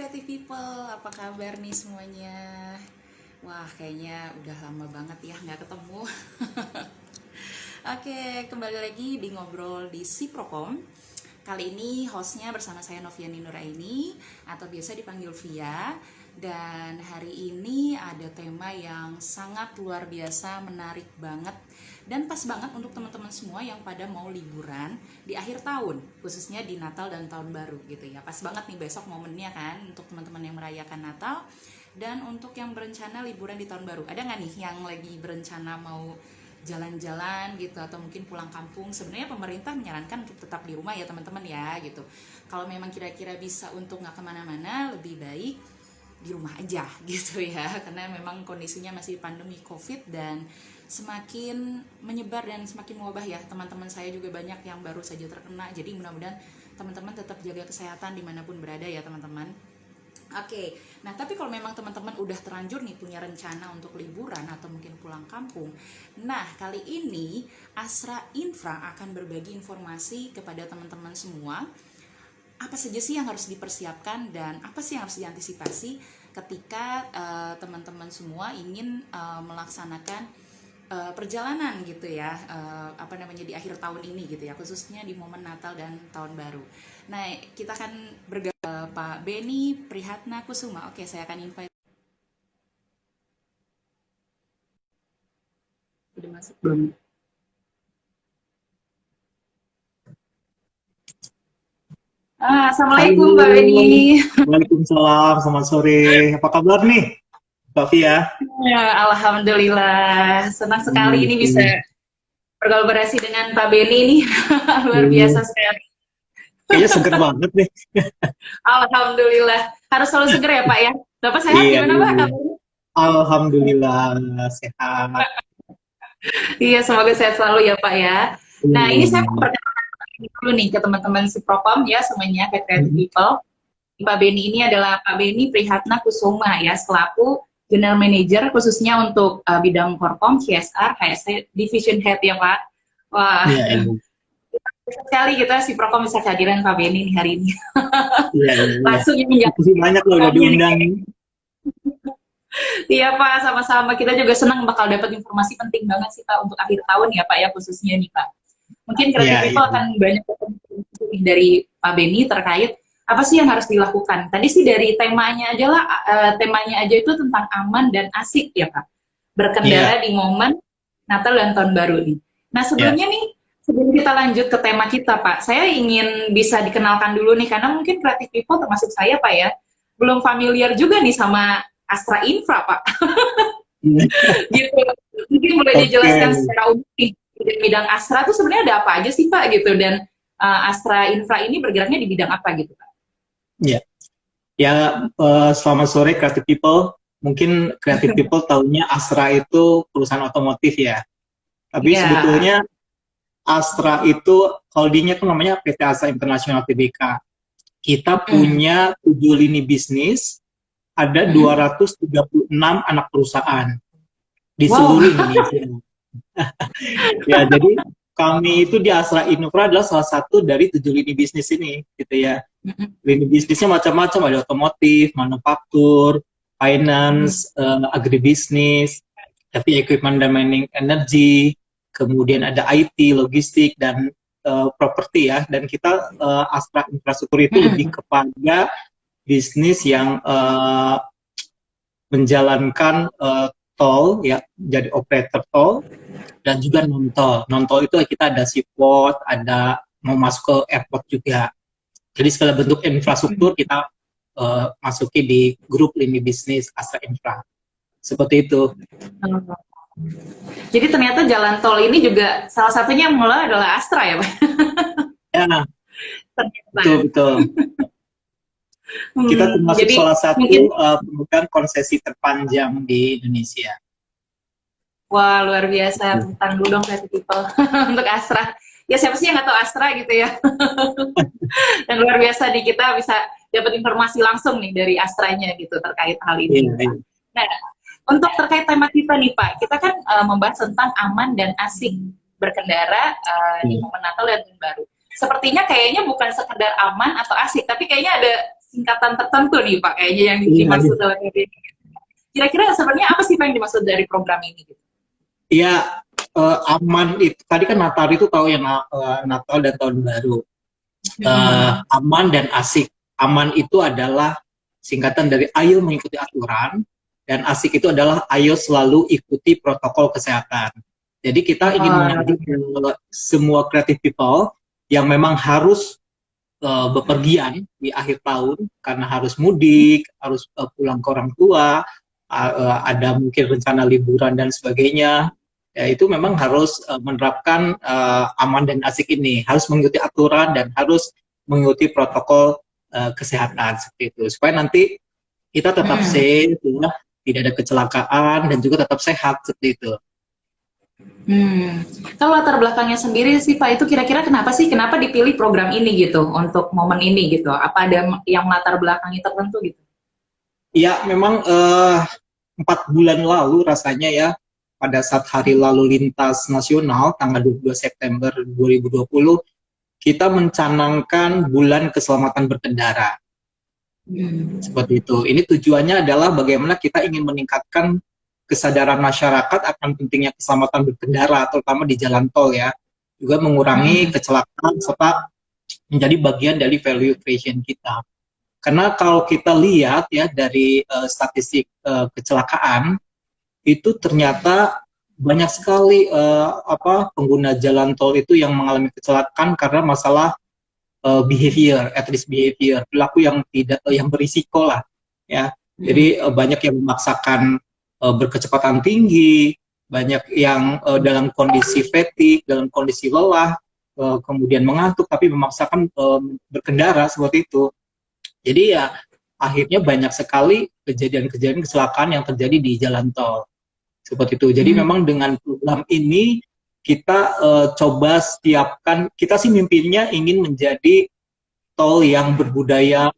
Creative People, apa kabar nih semuanya? Wah, kayaknya udah lama banget ya nggak ketemu. Oke, kembali lagi di ngobrol di Siprokom. Kali ini hostnya bersama saya Noviani Nuraini atau biasa dipanggil Via. Dan hari ini ada tema yang sangat luar biasa, menarik banget dan pas banget untuk teman-teman semua yang pada mau liburan di akhir tahun, khususnya di Natal dan Tahun Baru gitu ya. Pas banget nih besok momennya kan untuk teman-teman yang merayakan Natal dan untuk yang berencana liburan di Tahun Baru. Ada nggak nih yang lagi berencana mau jalan-jalan gitu atau mungkin pulang kampung? Sebenarnya pemerintah menyarankan untuk tetap di rumah ya teman-teman ya gitu. Kalau memang kira-kira bisa untuk nggak kemana-mana, lebih baik di rumah aja gitu ya, karena memang kondisinya masih pandemi COVID dan semakin menyebar dan semakin mewabah ya. Teman-teman saya juga banyak yang baru saja terkena, jadi mudah-mudahan teman-teman tetap jaga kesehatan dimanapun berada ya teman-teman. Oke, nah tapi kalau memang teman-teman udah terlanjur nih punya rencana untuk liburan atau mungkin pulang kampung, nah kali ini Asra Infra akan berbagi informasi kepada teman-teman semua apa saja sih yang harus dipersiapkan dan apa sih yang harus diantisipasi ketika teman-teman semua ingin melaksanakan perjalanan gitu ya, apa namanya, di akhir tahun ini gitu ya, khususnya di momen Natal dan Tahun Baru. Nah, kita akan bergabung Pak Beni Prihatna Kusuma. Oke, saya akan invite. Udah masuk belum? Halo, Assalamualaikum Pak Beni. Waalaikumsalam, selamat sore. Apa kabar nih, Mbak Via? Ya, Alhamdulillah, senang sekali ini bisa Hmm, berkolaborasi dengan Pak Beni nih. Luar biasa hmm, sekali. Kayaknya seger banget nih. Alhamdulillah. Harus selalu seger ya Pak ya. Bapak sehat Iya, gimana Pak iya. kabarnya? Alhamdulillah sehat. Iya, semoga sehat selalu ya Pak ya. Nah, ini saya mau Hmm, perkenalkan dulu nih ke teman-teman si Propam ya, semuanya ke Creative hmm, People. Pak Beni ini adalah Pak Beni Prihatna Kusuma ya, selaku General Manager khususnya untuk bidang Korkom, CSR, HSE, Division Head ya Pak. Wah, Iya, iya, sekali kita si Propam bisa kehadiran Pak Beni nih hari ini. iya, iya, iya. Langsung ini menjawab Makasih banyak loh udah pertanyaannya nih. diundang. Iya Pak, sama-sama. Kita juga senang bakal dapat informasi penting banget sih Pak untuk akhir tahun ya Pak ya, khususnya nih Pak. Mungkin Iya, Creative iya, People iya. akan banyak dari Pak Beni terkait apa sih yang harus dilakukan. Tadi sih dari temanya aja lah, temanya aja itu tentang aman dan asik ya Pak. Iya, Berkendara di momen Natal dan Tahun Baru nih. Nah iya. sebelumnya nih, sebelum kita lanjut ke tema kita Pak, saya ingin bisa dikenalkan dulu nih, karena mungkin Creative People termasuk saya Pak ya, belum familiar juga nih sama Astra Infra Pak. Gitu. Mungkin boleh Oke. dijelaskan secara umum nih, di bidang Astra itu sebenarnya ada apa aja sih Pak gitu, dan Astra Infra ini bergeraknya di bidang apa gitu Pak? Iya. Ya, selamat sore Creative People. Mungkin Creative People taunya Astra itu perusahaan otomotif ya. Tapi Iya. sebetulnya Astra itu holdingnya tuh namanya PT Astra International Tbk. Kita Mm. punya 7 lini bisnis, ada Mm. 236 anak perusahaan di Wow. seluruh Indonesia. Ya, jadi kami itu di Astra Infra adalah salah satu dari 7 lini bisnis ini, gitu ya. Mm. Lini bisnisnya macam-macam, ada otomotif, manufaktur, Mm. finance, agribisnis, tapi equipment dan mining energy, kemudian ada IT, logistik, dan properti ya. Dan kita Astra Infrastruktur itu lebih Mm. kepada bisnis yang menjalankan tol ya, jadi operator tol dan juga non tol. Non tol itu kita ada seaport, ada mau masuk ke airport juga. Jadi segala bentuk infrastruktur kita masuki di grup lini bisnis Astra Infra. Seperti itu. Jadi ternyata jalan tol ini juga salah satunya yang mulai adalah Astra ya Pak? Ya, betul Ternyata. betul. Kita termasuk Jadi salah mungkin, satu pemegang konsesi terpanjang di Indonesia. wah luar biasa, tentang dulu dong Creative People untuk Astra. Ya siapa sih yang nggak tahu Astra gitu ya. Dan luar biasa nih kita bisa dapat informasi langsung nih dari Astranya gitu terkait hal Iya, ini nih Pak. iya. Nah, untuk terkait tema kita nih Pak, kita kan membahas tentang aman dan asik berkendara di Iya. momen Natal dan Tahun Baru. Sepertinya kayaknya bukan sekedar aman atau asik, tapi kayaknya ada singkatan tertentu nih Pak, kayaknya yang Iya, dimaksud dalam ini. Kira-kira sebenarnya apa sih Pak yang dimaksud dari program ini? Gitu? iya, aman itu tadi kan Natal itu tahu ya, Natal dan Tahun Baru. Aman dan asik. Aman itu adalah singkatan dari ayo mengikuti aturan, dan asik itu adalah ayo selalu ikuti protokol kesehatan. Jadi kita ingin mengajak semua creative people yang memang harus bepergian di akhir tahun karena harus mudik, harus pulang ke orang tua, ada mungkin rencana liburan dan sebagainya. Ya, itu memang harus menerapkan aman dan asik ini, harus mengikuti aturan dan harus mengikuti protokol kesehatan seperti itu, supaya nanti kita tetap safe, ya, tidak ada kecelakaan dan juga tetap sehat seperti itu. Kalau latar belakangnya sendiri sih Pak, itu kira-kira kenapa dipilih program ini gitu untuk momen ini gitu? Apa ada yang latar belakangnya tertentu gitu? Ya, memang 4 bulan lalu rasanya ya, pada saat Hari Lalu Lintas Nasional tanggal 22 September 2020, kita mencanangkan Bulan Keselamatan Berkendara. Seperti itu. Ini tujuannya adalah bagaimana kita ingin meningkatkan kesadaran masyarakat akan pentingnya keselamatan berkendara, terutama di jalan tol ya. Juga mengurangi kecelakaan serta menjadi bagian dari value creation kita. Karena kalau kita lihat ya dari statistik kecelakaan, itu ternyata banyak sekali pengguna jalan tol itu yang mengalami kecelakaan karena masalah behavior, at risk behavior, perilaku yang tidak yang berisiko lah, ya. Jadi banyak yang memaksakan berkecepatan tinggi, banyak yang dalam kondisi fatigue, dalam kondisi lelah, kemudian mengantuk tapi memaksakan berkendara seperti itu. Jadi ya akhirnya banyak sekali kejadian-kejadian kecelakaan yang terjadi di jalan tol. Seperti itu. Jadi memang dengan program ini kita coba siapkan, kita sih mimpinya ingin menjadi tol yang berbudaya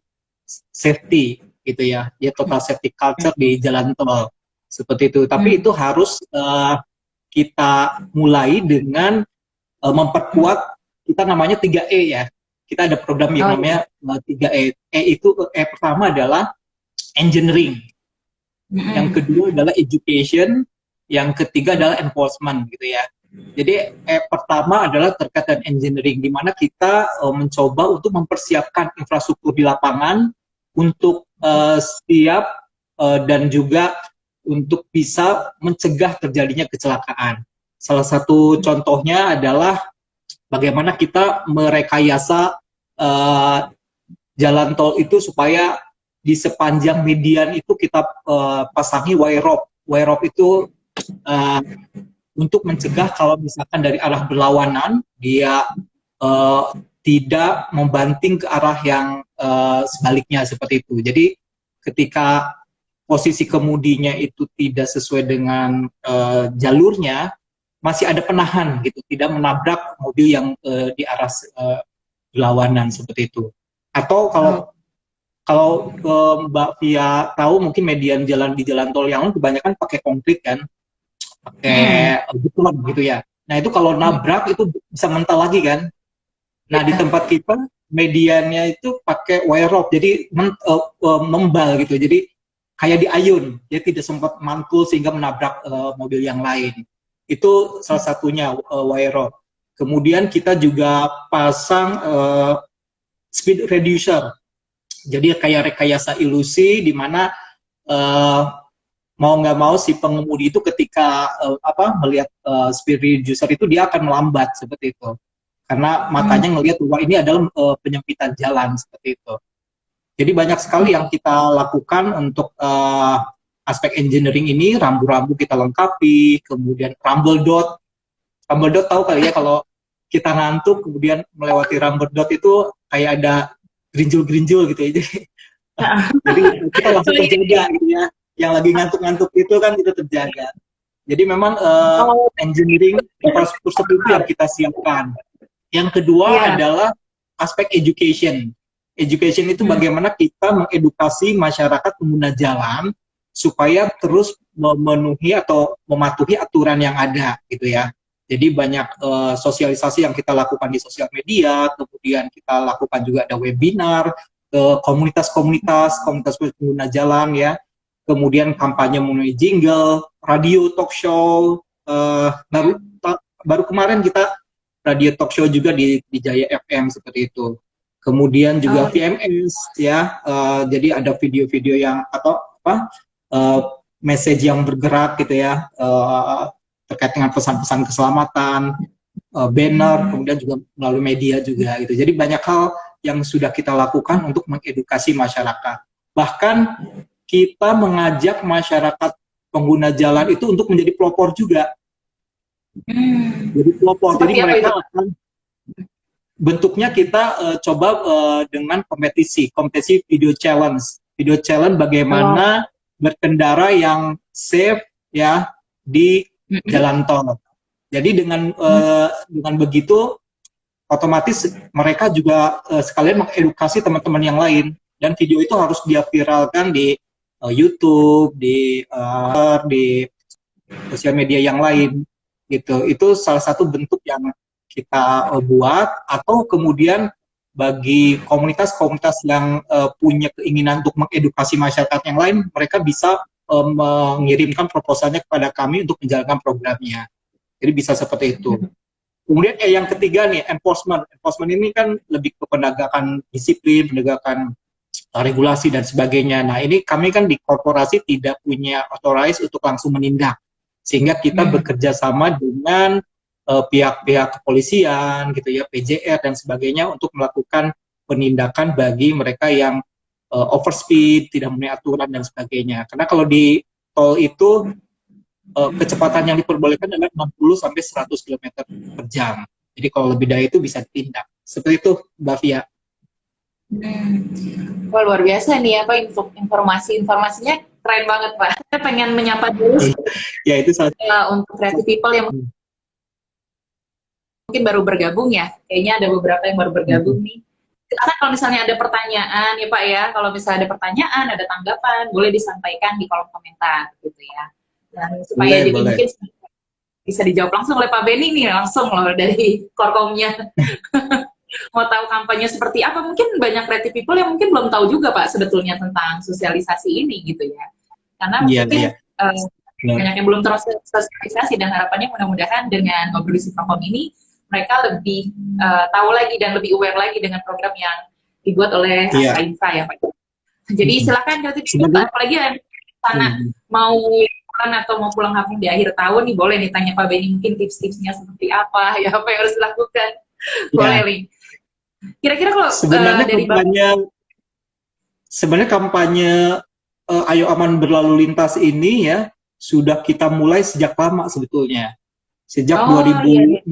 safety gitu ya, total safety culture di jalan tol. Seperti itu. Tapi itu harus kita mulai dengan memperkuat, kita namanya 3E ya. Kita ada program yang namanya 3E. Pertama adalah engineering. Yang kedua adalah education, yang ketiga adalah enforcement gitu ya. Jadi pertama adalah terkait dengan engineering, di mana kita mencoba untuk mempersiapkan infrastruktur di lapangan untuk siap dan juga untuk bisa mencegah terjadinya kecelakaan. Salah satu contohnya adalah bagaimana kita merekayasa jalan tol itu supaya di sepanjang median itu kita pasangi wire rope. Wire rope itu untuk mencegah kalau misalkan dari arah berlawanan dia tidak membanting ke arah yang sebaliknya seperti itu. Jadi ketika posisi kemudinya itu tidak sesuai dengan jalurnya, masih ada penahan gitu, tidak menabrak mobil yang di arah berlawanan seperti itu. Atau kalau Mbak Via tahu, mungkin median jalan di jalan tol yang lain kebanyakan pakai konkrit kan, pakai beton gitu ya. Nah itu kalau nabrak itu bisa mental lagi kan. Nah di tempat kita mediannya itu pakai wire rope, jadi membal gitu, jadi kayak diayun, dia tidak sempat mantul sehingga menabrak mobil yang lain. Itu salah satunya wire rope. Kemudian kita juga pasang speed reducer. Jadi kayak rekayasa ilusi di mana mau nggak mau si pengemudi itu ketika melihat speed reducer itu dia akan melambat seperti itu. Karena matanya ngelihat bahwa ini adalah penyempitan jalan seperti itu. Jadi banyak sekali yang kita lakukan untuk aspek engineering ini, rambu-rambu kita lengkapi, kemudian rumble dot. Rumble dot tahu kali ya, kalau kita ngantuk kemudian melewati rumble dot itu kayak ada gerinjul-gerinjul gitu ya. Jadi kita langsung terjaga gitu ya. Yang lagi ngantuk-ngantuk itu kan kita terjaga. Jadi memang engineering infrastruktur seperti itu yang kita siapkan. Yang kedua adalah aspek education. Education itu bagaimana kita mengedukasi masyarakat pengguna jalan supaya terus memenuhi atau mematuhi aturan yang ada gitu ya. Jadi banyak sosialisasi yang kita lakukan di sosial media, kemudian kita lakukan juga ada webinar, komunitas pengguna jalan ya, kemudian kampanye mengenai jingle, radio talk show, baru kemarin kita radio talk show juga di Jaya FM seperti itu. Kemudian juga VMS ya, jadi ada video-video yang atau message yang bergerak gitu ya, terkait dengan pesan-pesan keselamatan, banner, kemudian juga melalui media juga gitu. Jadi banyak hal yang sudah kita lakukan untuk mengedukasi masyarakat. Bahkan kita mengajak masyarakat pengguna jalan itu untuk menjadi pelopor juga. Jadi pelopor, jadi mereka akan bentuknya kita coba dengan kompetisi video challenge bagaimana berkendara yang safe ya di jalan tol. Jadi dengan begitu otomatis mereka juga sekalian mengedukasi teman-teman yang lain, dan video itu harus dia viralkan di YouTube, di sosial media yang lain gitu. Itu salah satu bentuk yang kita buat. Atau kemudian bagi komunitas-komunitas yang punya keinginan untuk mengedukasi masyarakat yang lain, mereka bisa mengirimkan proposalnya kepada kami untuk menjalankan programnya. Jadi bisa seperti itu. Kemudian yang ketiga nih, enforcement. Enforcement ini kan lebih ke penegakan disiplin, penegakan regulasi dan sebagainya. Nah ini kami kan di korporasi tidak punya authorized untuk langsung menindak, sehingga kita bekerja sama dengan pihak-pihak kepolisian gitu ya, PJR dan sebagainya, untuk melakukan penindakan bagi mereka yang overspeed, tidak memenuhi aturan dan sebagainya. Karena kalau di tol itu kecepatan yang diperbolehkan adalah 60 sampai 100 km per jam. Jadi kalau lebih dari itu bisa ditindak. Seperti itu, Mbak Fia. Wah, luar biasa nih apa informasinya keren banget, Pak. Saya pengen menyapa dulu ya itu salah untuk creative people yang mungkin baru bergabung ya. Kayaknya ada beberapa yang baru bergabung nih. Karena kalau misalnya ada pertanyaan ya Pak ya, kalau misalnya ada pertanyaan, ada tanggapan, boleh disampaikan di kolom komentar gitu ya. Dan supaya jadi mungkin bisa dijawab langsung oleh Pak Benny nih, langsung loh dari Korkomnya. Mau tahu kampanye seperti apa, mungkin banyak creative people yang mungkin belum tahu juga Pak sebetulnya tentang sosialisasi ini gitu ya. Karena mungkin banyak yang belum tersosialisasi, dan harapannya mudah-mudahan dengan ngobrol di Siprokom ini mereka lebih tahu lagi dan lebih aware lagi dengan program yang dibuat oleh Astra Infra ya Pak. Jadi silakan creative people, apalagi yang sana mau atau mau pulang kampung di akhir tahun nih, boleh nih tanya Pak Benny mungkin tips-tipsnya seperti apa ya, apa yang harus dilakukan. Boleh nih. Kira-kira kalau sebenarnya kampanye Ayo Aman Berlalu Lintas ini ya sudah kita mulai sejak lama sebetulnya. Sejak 2016.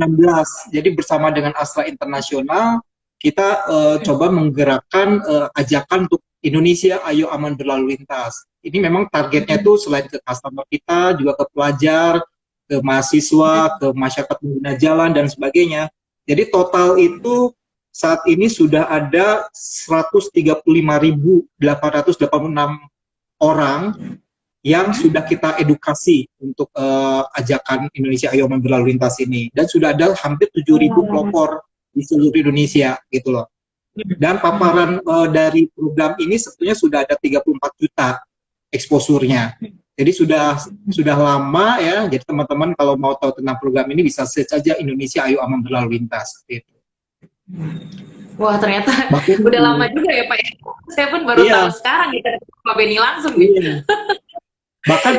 Jadi bersama dengan Astra Internasional kita coba menggerakkan ajakan untuk Indonesia Ayo Aman Berlalu Lintas. Ini memang targetnya itu selain ke customer kita, juga ke pelajar, ke mahasiswa, ke masyarakat pengguna jalan dan sebagainya. Jadi total itu saat ini sudah ada 135.886 orang yang sudah kita edukasi untuk ajakan Indonesia Ayo Aman Berlalu Lintas ini, dan sudah ada hampir 7.000 pelopor di seluruh Indonesia gitu loh. Dan paparan dari program ini sebetulnya sudah ada 34 juta exposure-nya. Jadi sudah lama ya. Jadi teman-teman kalau mau tahu tentang program ini bisa search aja Indonesia Ayo Aman Berlalu Lintas gitu. Wah, ternyata udah lama juga ya Pak ya. Saya pun baru tahu sekarang gitu Pak Benny langsung gitu. Bahkan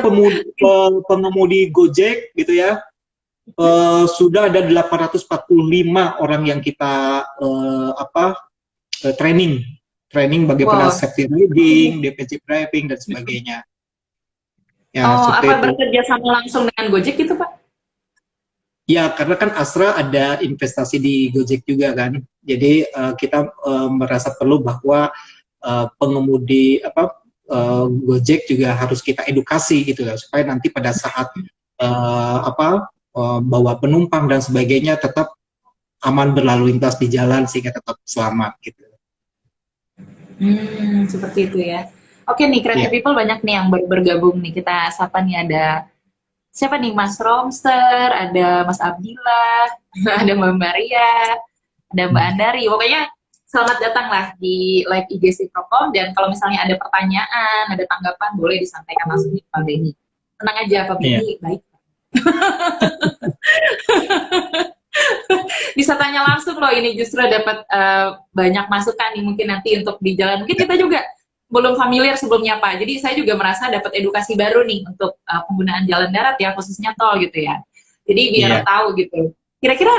pengemudi Gojek gitu ya, sudah ada 845 orang yang kita training bagaimana safety riding, DPC driving dan sebagainya. Ya, apa bekerja sama langsung dengan Gojek gitu Pak? Ya, karena kan Astra ada investasi di Gojek juga kan. Jadi kita merasa perlu bahwa pengemudi Gojek juga harus kita edukasi gitu ya, supaya nanti pada saat bawa penumpang dan sebagainya tetap aman berlalu lintas di jalan sehingga tetap selamat gitu. Seperti itu ya. Oke nih, creative people banyak nih yang baru bergabung nih. Kita sapa nih, ada siapa nih, Mas Romster, ada Mas Abdillah, ada Mbak Maria, ada Mbak Andari. Pokoknya selamat datanglah di live IG Siprokom, dan kalau misalnya ada pertanyaan, ada tanggapan, boleh disampaikan langsung di Pak Benny. Tenang aja, Pak Benny baik. Bisa tanya langsung loh, ini justru dapat banyak masukan nih mungkin nanti untuk di jalan. Mungkin kita juga belum familiar sebelumnya Pak, jadi saya juga merasa dapat edukasi baru nih untuk penggunaan jalan darat ya, khususnya tol gitu ya. Jadi biar tahu gitu. Kira-kira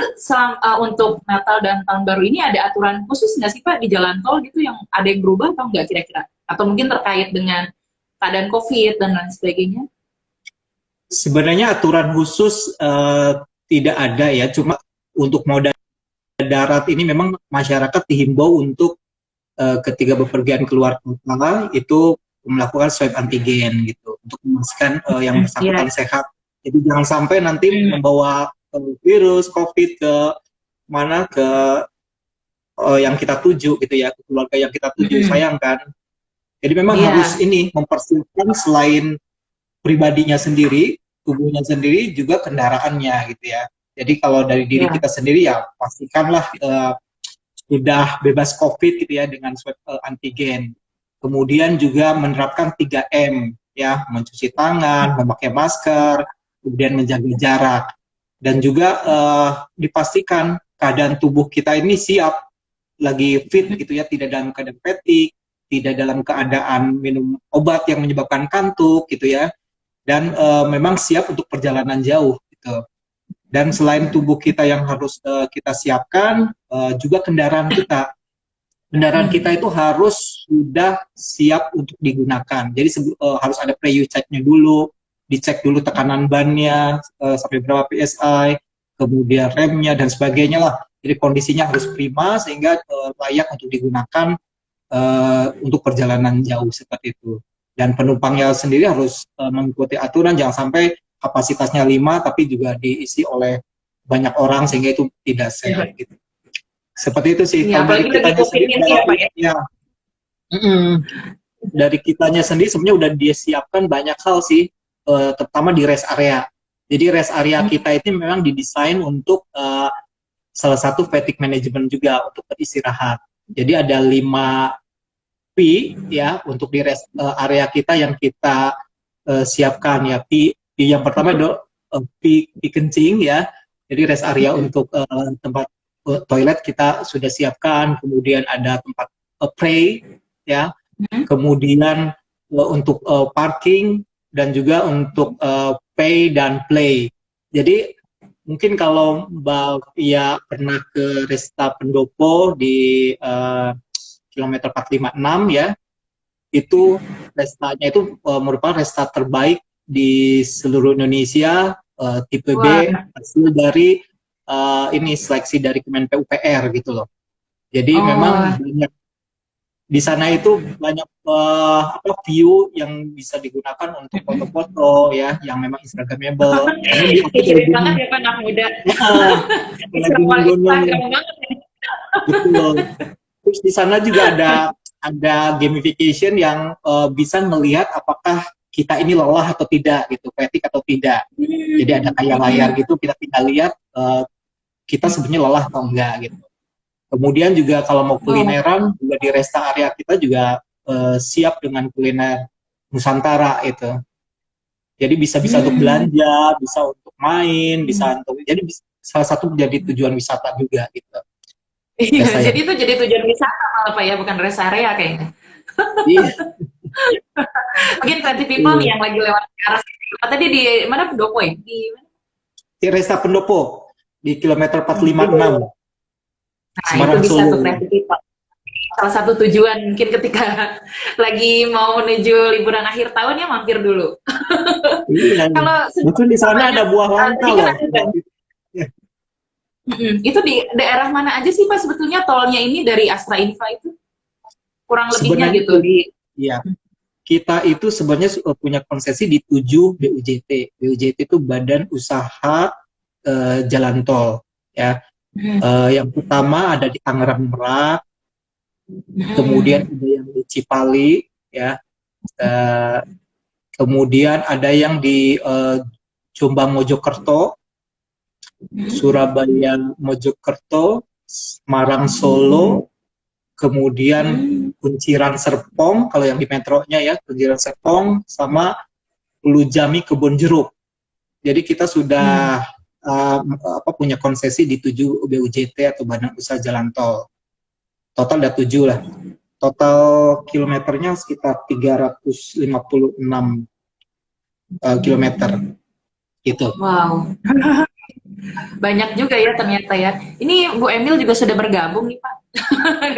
untuk Natal dan Tahun Baru ini ada aturan khusus nggak sih Pak di jalan tol gitu, yang ada yang berubah atau nggak kira-kira? Atau mungkin terkait dengan keadaan COVID dan lain sebagainya? Sebenarnya aturan khusus tidak ada ya, cuma untuk moda darat ini memang masyarakat dihimbau untuk ketika bepergian keluar kota itu melakukan swab antigen gitu untuk memastikan yang bersangkutan sehat. Jadi jangan sampai nanti membawa virus COVID ke mana, ke yang kita tuju gitu ya, ke keluarga yang kita tuju, sayang kan. Jadi memang harus ini mempersiapkan selain pribadinya sendiri, tubuhnya sendiri, juga kendaraannya gitu ya. Jadi kalau dari diri kita sendiri ya pastikanlah sudah bebas COVID gitu ya dengan swab antigen. Kemudian juga menerapkan 3M ya, mencuci tangan, memakai masker, kemudian menjaga jarak. Dan juga dipastikan keadaan tubuh kita ini siap, lagi fit gitu ya, tidak dalam keadaan fatigue, tidak dalam keadaan minum obat yang menyebabkan kantuk gitu ya. Dan memang siap untuk perjalanan jauh gitu. Dan selain tubuh kita yang harus kita siapkan, juga kendaraan kita. Kendaraan kita itu harus sudah siap untuk digunakan. Jadi harus ada pre-use check-nya dulu, dicek dulu tekanan bannya sampai berapa PSI, kemudian remnya dan sebagainya lah. Jadi kondisinya harus prima sehingga layak untuk digunakan untuk perjalanan jauh seperti itu. Dan penumpangnya sendiri harus mengikuti aturan, jangan sampai kapasitasnya 5 tapi juga diisi oleh banyak orang sehingga itu tidak sehat gitu. Seperti itu sih. Ya, kalau dari kitanya sendiri dari kitanya sendiri sebenarnya udah disiapkan banyak hal sih, terutama di rest area. Jadi rest area kita itu memang didesain untuk salah satu fatigue management juga, untuk beristirahat. Jadi ada 5 P ya untuk di rest area kita yang kita siapkan ya. P yang pertama itu P kencing ya. Jadi rest area untuk tempat toilet kita sudah siapkan, kemudian ada tempat pray ya. Kemudian untuk parking dan juga untuk pay dan play. Jadi mungkin kalau Mbak Pia pernah ke Resta Pendopo di kilometer 456 ya, itu restanya itu merupakan resta terbaik di seluruh Indonesia, tipe B, hasil dari ini seleksi dari Kemen PUPR gitu loh. Jadi memang banyak di sana itu banyak view yang bisa digunakan untuk foto-foto ya, yang memang instagramable. Keren banget ya Pak, anak muda. Betul. Terus di sana juga ada gamification yang bisa melihat apakah kita ini lelah atau tidak gitu, fatigue atau tidak. Jadi ada kayak layar gitu, kita tinggal lihat kita sebenarnya lelah atau enggak gitu. Kemudian juga kalau mau kulineran juga di resta area kita juga siap dengan kuliner Nusantara itu. Jadi bisa untuk belanja, bisa untuk main, bisa untuk, jadi salah satu menjadi tujuan wisata juga gitu. Iya, jadi itu jadi tujuan wisata malah Pak ya, bukan rest area kayaknya. Iya. Mungkin 20 people yang lagi lewat ke arah sini. Tadi di mana, Pendopo ya? Di Resta Pendopo di kilometer 456. Nah, itu bisa untuk 20 people. Salah satu tujuan mungkin ketika lagi mau menuju liburan akhir tahun ya, mampir dulu. Iya. Kalau betul di sana ada buah langka loh. Itu di daerah mana aja sih Pak sebetulnya tolnya ini dari Astra Infra itu? Kurang lebihnya sebenarnya gitu di. Iya. Kita itu sebenarnya punya konsesi di 7 BUJT. BUJT itu Badan Usaha Jalan Tol ya. Yang pertama ada di Tangerang Merak, kemudian ada yang di Cipali ya, kemudian ada yang di Jombang Mojokerto, Surabaya Mojokerto, Semarang Solo, kemudian Kunciran Serpong kalau yang di metronya ya, Kunciran Serpong sama Ulu Jami Kebon Jeruk. Jadi kita sudah punya konsesi di 7 BUJT atau Badan Usaha Jalan Tol. Total ada 7 lah. Total kilometernya sekitar 356 kilometer. Gitu. Wow. Banyak juga ya ternyata ya. Ini Bu Emil juga sudah bergabung nih Pak.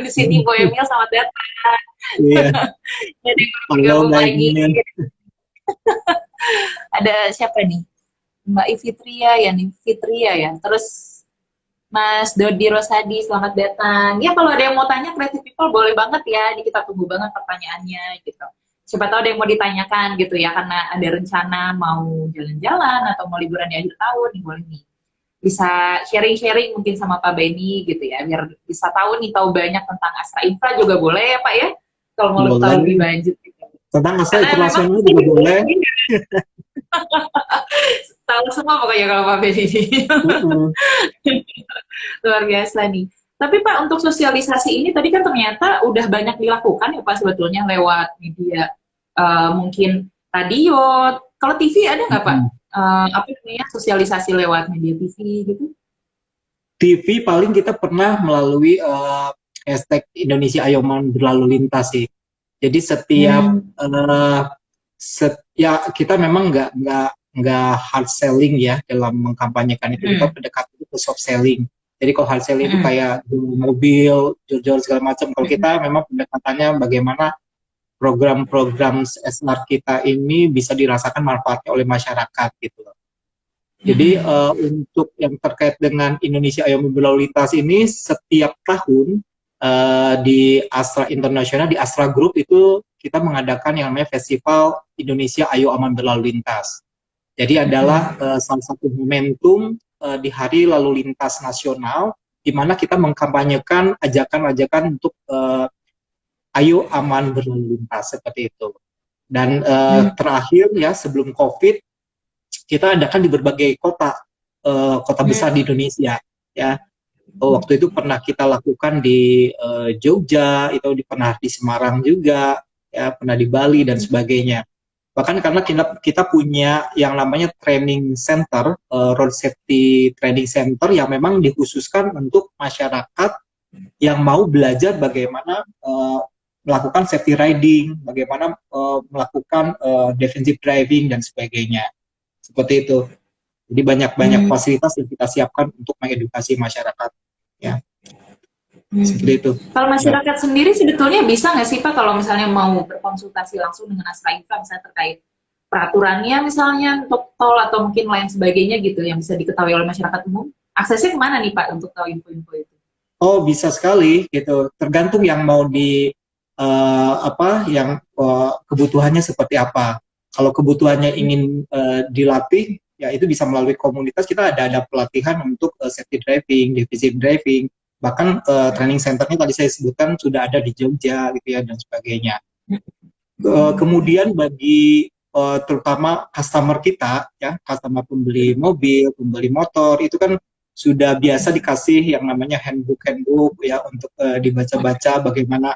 Di sini Bu Emil selamat datang. Iya. Jadi Halo bergabung Mbak lagi. Emil. Ada siapa nih? Mbak Fitria ya nih, Fitria ya. Terus Mas Dodi Rosadi, selamat datang. Ya kalau ada yang mau tanya Creative People boleh banget ya. Ini kita tunggu banget pertanyaannya gitu. Siapa tahu ada yang mau ditanyakan gitu ya, karena ada rencana mau jalan-jalan atau mau liburan di akhir tahun nih, boleh nih. Bisa sharing-sharing mungkin sama Pak Benny gitu ya, biar bisa tahu banyak tentang Astra Infra juga boleh ya Pak ya, kalau mau Boleh. tahu lebih lanjut gitu. Tentang Astra Karena Internasional memang juga boleh. tahu semua pokoknya kalau Pak Benny ini. Luar biasa nih. Tapi Pak, untuk sosialisasi ini tadi kan ternyata udah banyak dilakukan ya Pak sebetulnya lewat media, mungkin radio. Kalau TV ada nggak Pak? Apa namanya, sosialisasi lewat media TV gitu? TV paling kita pernah melalui hashtag Indonesia Ayoman Berlalu Lintas sih. Jadi setiap ya kita memang nggak hard selling ya dalam mengkampanyekan itu, kita pendekatan itu soft selling. Jadi kalau hard selling itu kayak mobil, jual segala macam. Kalau kita memang pendekatannya bagaimana program-program SR kita ini bisa dirasakan manfaatnya oleh masyarakat gitu loh. Jadi untuk yang terkait dengan Indonesia Ayo Berlalu Lintas ini setiap tahun di Astra Internasional, di Astra Group itu kita mengadakan yang namanya Festival Indonesia Ayo Aman Berlalu Lintas. Jadi adalah salah satu momentum di Hari Lalu Lintas Nasional, di mana kita mengkampanyekan ajakan-ajakan untuk ayo aman berlalu lintas seperti itu. Dan terakhir ya sebelum COVID kita adakan di berbagai kota besar di Indonesia ya. Waktu itu pernah kita lakukan di Jogja, itu pernah di Semarang juga, ya pernah di Bali dan sebagainya. Bahkan karena kita punya yang namanya training center, road safety training center yang memang dikhususkan untuk masyarakat yang mau belajar bagaimana melakukan safety riding, bagaimana melakukan defensive driving dan sebagainya. Seperti itu. Jadi banyak fasilitas yang kita siapkan untuk mengedukasi masyarakat. Ya. Seperti itu. Kalau masyarakat sendiri sebetulnya bisa nggak sih Pak kalau misalnya mau berkonsultasi langsung dengan Astra Infra misalnya terkait peraturannya misalnya untuk tol atau mungkin lain sebagainya gitu yang bisa diketahui oleh masyarakat umum? Aksesnya kemana nih Pak untuk tahu info-info itu? Oh bisa sekali gitu. Tergantung yang mau kebutuhannya seperti apa. Kalau kebutuhannya ingin dilatih, ya itu bisa melalui komunitas. Kita ada pelatihan untuk safety driving, defensive driving. Bahkan training centernya tadi saya sebutkan sudah ada di Jogja gitu ya dan sebagainya. Kemudian bagi terutama customer kita ya, customer pembeli mobil, pembeli motor itu kan sudah biasa dikasih yang namanya handbook ya untuk dibaca-baca bagaimana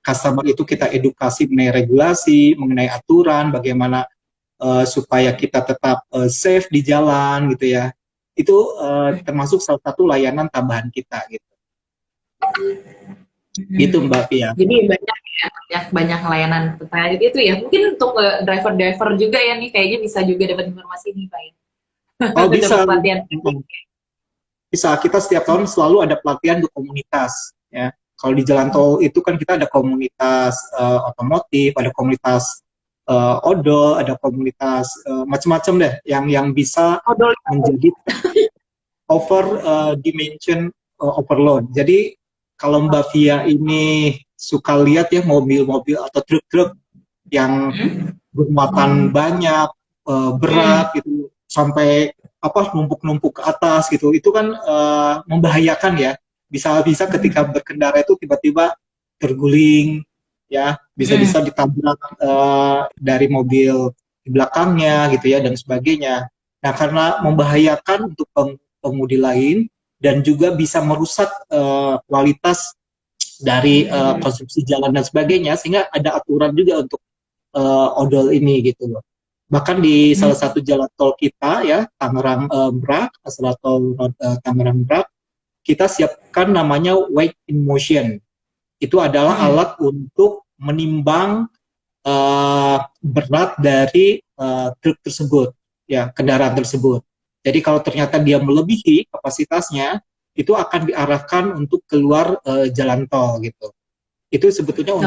customer itu kita edukasi mengenai regulasi, mengenai aturan, bagaimana supaya kita tetap safe di jalan gitu ya. Itu termasuk salah satu layanan tambahan kita gitu. Gitu Mbak Pia. Jadi banyak layanan terkait itu ya. Mungkin untuk driver-driver juga ya nih kayaknya bisa juga dapat informasi nih Pak ya. Oh bisa. Pelatihan. Bisa, kita setiap tahun selalu ada pelatihan untuk komunitas ya. Kalau di jalan tol itu kan kita ada komunitas otomotif, ada komunitas odol, ada komunitas macam-macam deh yang bisa Odol. menjadi dimension overload. Jadi kalau Mbak Via ini suka lihat ya mobil-mobil atau truk-truk yang bermuatan banyak, berat gitu, sampai numpuk-numpuk ke atas gitu, itu kan membahayakan ya. Bisa ketika berkendara itu tiba-tiba terguling, ya bisa ditabrak dari mobil di belakangnya gitu ya dan sebagainya. Nah karena membahayakan untuk pengemudi lain dan juga bisa merusak kualitas dari konstruksi jalan dan sebagainya, sehingga ada aturan juga untuk odol ini gitu loh. Bahkan di salah satu jalan tol kita ya, Tangerang Merak, salah tol Tangerang Merak, kita siapkan namanya weight in motion. Itu adalah alat untuk menimbang berat dari truk tersebut, ya, kendaraan tersebut. Jadi kalau ternyata dia melebihi kapasitasnya, itu akan diarahkan untuk keluar jalan tol gitu. Itu sebetulnya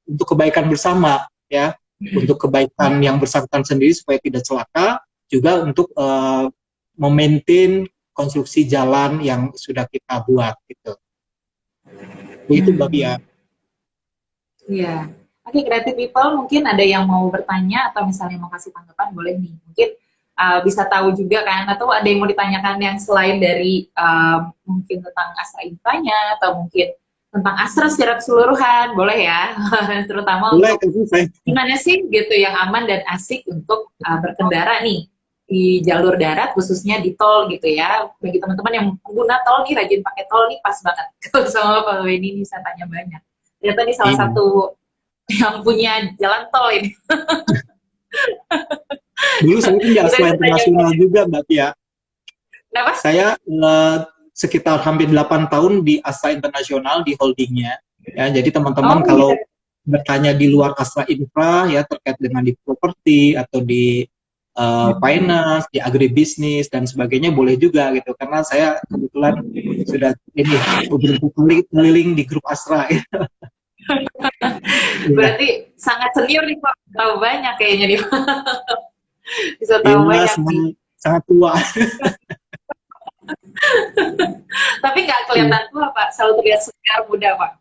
untuk kebaikan bersama, ya, untuk kebaikan yang bersangkutan sendiri supaya tidak celaka, juga untuk memaintain konstruksi jalan yang sudah kita buat gitu. Itu Mbak Pia. Iya. Oke, Creative People, mungkin ada yang mau bertanya atau misalnya mau kasih tanggapan, boleh nih. Mungkin bisa tahu juga kan, atau ada yang mau ditanyakan yang selain dari mungkin tentang Astra Infranya, atau mungkin tentang Astra secara keseluruhan, boleh ya. Terutama boleh, untuk gimana sih gitu yang aman dan asik untuk berkendara nih di jalur darat, khususnya di tol gitu ya. Bagi teman-teman yang pengguna tol nih, rajin pakai tol nih, pas banget. Kalau sama Pak Benny ini saya tanya banyak. Ternyata ini salah satu yang punya jalan tol ini. Dulu saya kan di Astra Internasional juga, Mbak Pia. Kenapa? Saya sekitar hampir 8 tahun di Astra Internasional, di holdingnya. Ya, jadi teman-teman kalau bertanya di luar Astra Infra, ya, terkait dengan di properti atau di finance, di agribisnis, dan sebagainya, boleh juga gitu. Karena saya kebetulan sudah beberapa kali keliling di grup Astra. Ya. Berarti sangat senior nih Pak, tahu banyak kayaknya nih. Bisa tahu banyak nih. Sangat tua. Tapi nggak kelihatan tua Pak, selalu terlihat segar muda Pak.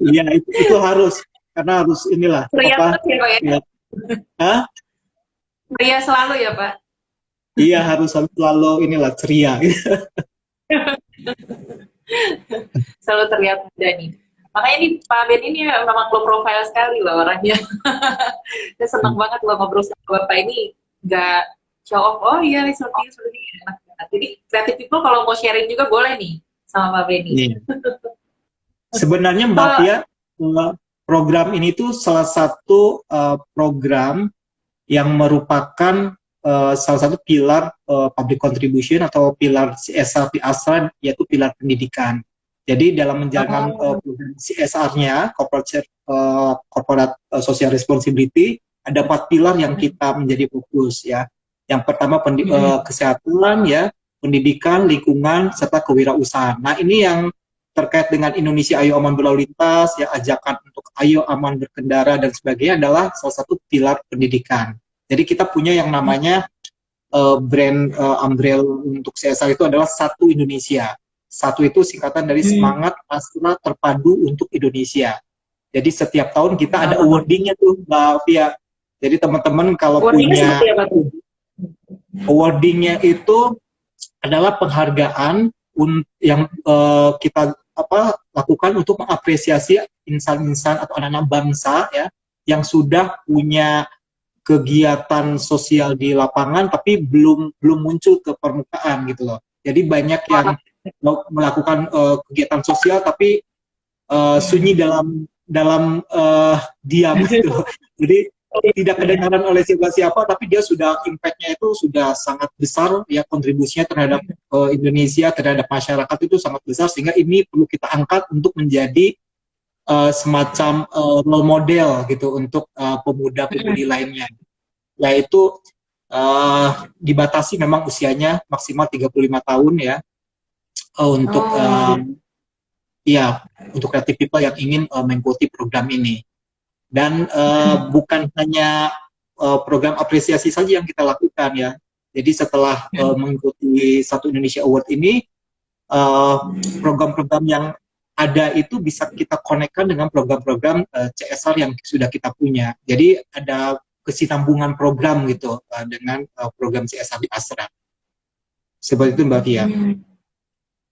Iya, itu harus, karena harus inilah. Pria terus ya Pak ya? Hah? Pria selalu ya Pak? Iya, harus selalu inilah, ceria. Selalu terlihat muda nih. Makanya nih Pak Ben ini memang low profile sekali loh orangnya. Saya senang banget loh ngobrol sama Bapak ini, nggak show off, oh iya seperti ini, enak banget. Jadi Creative People kalau mau sharing juga boleh nih sama Pak Benny. Iya. Sebenarnya Mbak Pia, program ini tuh salah satu program yang merupakan salah satu pilar public contribution atau pilar CSR di Astra, yaitu pilar pendidikan. Jadi dalam menjalankan program CSR-nya, Corporate Social Responsibility, ada 4 pilar yang kita menjadi fokus ya. Yang pertama kesehatan, ya, pendidikan, lingkungan, serta kewirausahaan. Nah, ini yang terkait dengan Indonesia Ayo Aman Berlalu Lintas, ya, ajakan untuk ayo aman berkendara dan sebagainya adalah salah satu pilar pendidikan. Jadi kita punya yang namanya brand umbrella untuk CSR itu adalah Satu Indonesia. Satu itu singkatan dari semangat Astra terpadu untuk Indonesia. Jadi setiap tahun kita ada awardingnya tuh Mbak Pia. Jadi teman-teman kalau punya awardingnya itu adalah penghargaan yang kita lakukan untuk mengapresiasi insan-insan atau anak-anak bangsa ya yang sudah punya kegiatan sosial di lapangan tapi belum muncul ke permukaan gitu loh. Jadi banyak yang melakukan kegiatan sosial tapi sunyi dalam diam gitu. Jadi tidak kedengaran oleh siapa-siapa, tapi dia sudah impact-nya itu sudah sangat besar ya, kontribusinya terhadap Indonesia, terhadap masyarakat itu sangat besar, sehingga ini perlu kita angkat untuk menjadi semacam role model gitu untuk pemuda-pemudi lainnya. Yaitu dibatasi memang usianya maksimal 35 tahun ya, untuk untuk Creative People yang ingin mengikuti program ini. Dan bukan hanya program apresiasi saja yang kita lakukan ya. Jadi setelah mengikuti Satu Indonesia Award ini, program-program yang ada itu bisa kita konekkan dengan program-program CSR yang sudah kita punya. Jadi ada kesinambungan program gitu dengan program CSR di Astra. Seperti itu Mbak Tia.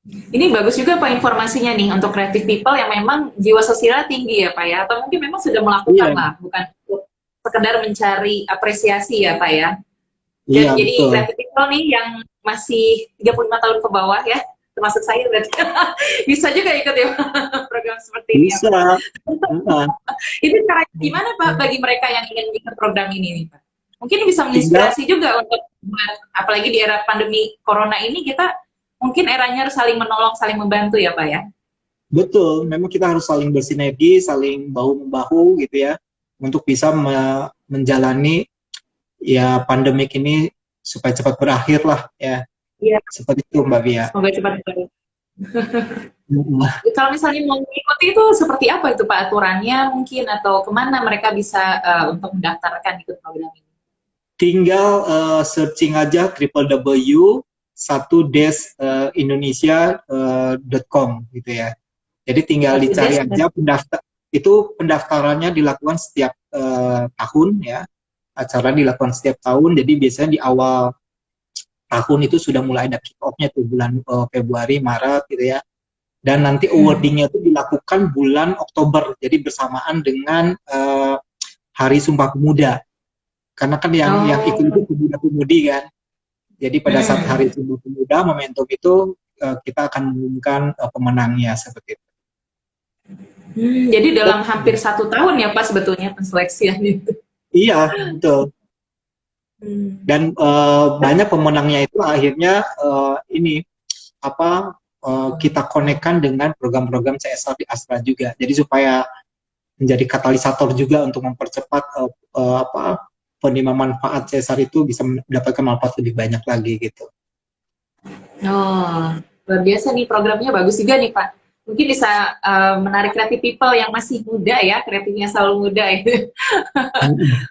Ini bagus juga Pak informasinya nih untuk Creative People yang memang jiwa sosialnya tinggi ya Pak ya, atau mungkin memang sudah melakukan lah, bukan sekedar mencari apresiasi ya Pak ya. Jadi Creative People nih yang masih 35 tahun ke bawah ya, termasuk saya berarti. Bisa juga ikut ya program seperti ini. Bisa. Itu caranya gimana Pak bagi mereka yang ingin ikut program ini nih Pak? Mungkin bisa Tinggal menginspirasi juga untuk apalagi di era pandemi corona ini kita mungkin eranya harus saling menolong, saling membantu ya Pak ya. betul, memang kita harus saling bersinergi, saling bahu-membahu gitu ya, untuk bisa menjalani ya pandemik ini supaya cepat berakhir lah ya. Iya. Seperti itu Mbak Bia. Semoga cepat berakhir. Mm. Kalau misalnya mau mengikuti itu seperti apa itu Pak aturannya mungkin atau kemana mereka bisa untuk mendaftarkan ikut program ini? Tinggal searching aja www.indonesia.com gitu ya. Jadi tinggal dicari aja pendaftarannya dilakukan setiap tahun ya. Acara dilakukan setiap tahun. Jadi biasanya di awal tahun itu sudah mulai ada kick off-nya tuh bulan Februari, Maret gitu ya. Dan nanti awarding-nya itu dilakukan bulan Oktober. Jadi bersamaan dengan Hari Sumpah Pemuda. Karena kan yang ikut itu pemuda-pemudi kan. Jadi pada saat Hari Sumpah Pemuda, momentum itu kita akan mengumumkan pemenangnya seperti itu. Jadi dalam hampir 1 tahun ya Pak sebetulnya penseleksian itu. Iya, betul. Dan banyak pemenangnya itu akhirnya kita konekkan dengan program-program CSR di Astra juga. Jadi supaya menjadi katalisator juga untuk mempercepat penerima manfaat CSR itu bisa mendapatkan manfaat lebih banyak lagi gitu. Oh, luar biasa nih programnya bagus juga nih Pak. Mungkin bisa menarik creative people yang masih muda ya, kreatifnya selalu muda ya.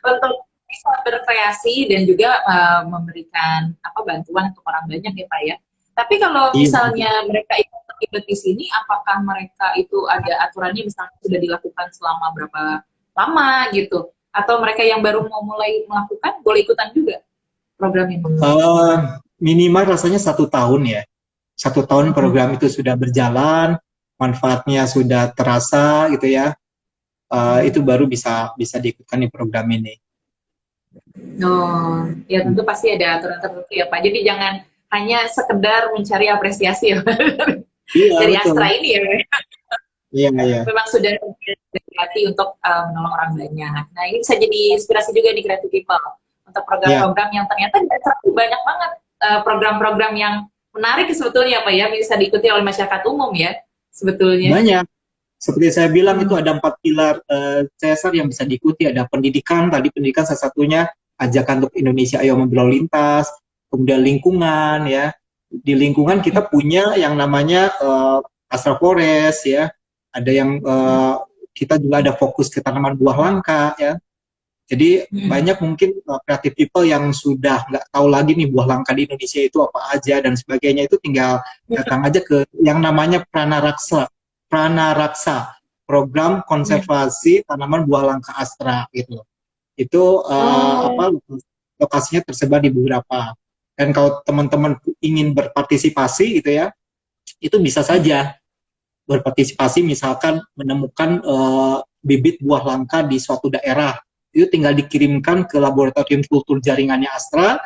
Untuk bisa berkreasi dan juga memberikan bantuan untuk orang banyak ya Pak ya. Tapi kalau misalnya mereka ikut terlibat di sini, apakah mereka itu ada aturannya misalnya sudah dilakukan selama berapa lama gitu? Atau mereka yang baru mau mulai melakukan boleh ikutan juga program ini? Minimal rasanya 1 tahun ya. 1 tahun program itu sudah berjalan, manfaatnya sudah terasa gitu ya. Itu baru bisa diikutkan di program ini. Oh, ya tentu pasti ada aturan tertentu ya Pak. Jadi jangan hanya sekedar mencari apresiasi ya dari betul. Astra ini ya. Iya. Memang sudah berhati untuk menolong orang banyak. Nah ini bisa jadi inspirasi juga di Creative People untuk program-program yang ternyata banyak banget program-program yang menarik sebetulnya Pak ya, bisa diikuti oleh masyarakat umum ya sebetulnya. Banyak. Seperti saya bilang itu ada 4 pilar CSR yang bisa diikuti. Ada pendidikan, tadi pendidikan salah satunya, ajakan untuk Indonesia Ayo Berlalu Lintas, kemudian lingkungan ya. Di lingkungan kita punya yang namanya Astra Forest ya. Ada yang kita juga ada fokus ke tanaman buah langka ya. Jadi banyak mungkin creative people yang sudah nggak tahu lagi nih buah langka di Indonesia itu apa aja dan sebagainya, itu tinggal datang aja ke yang namanya Pranaraksa, program konservasi tanaman buah langka Astra gitu. Itu lokasinya tersebar di beberapa. Dan kalau teman-teman ingin berpartisipasi gitu ya, itu bisa saja berpartisipasi, misalkan menemukan bibit buah langka di suatu daerah, itu tinggal dikirimkan ke laboratorium kultur jaringannya Astra,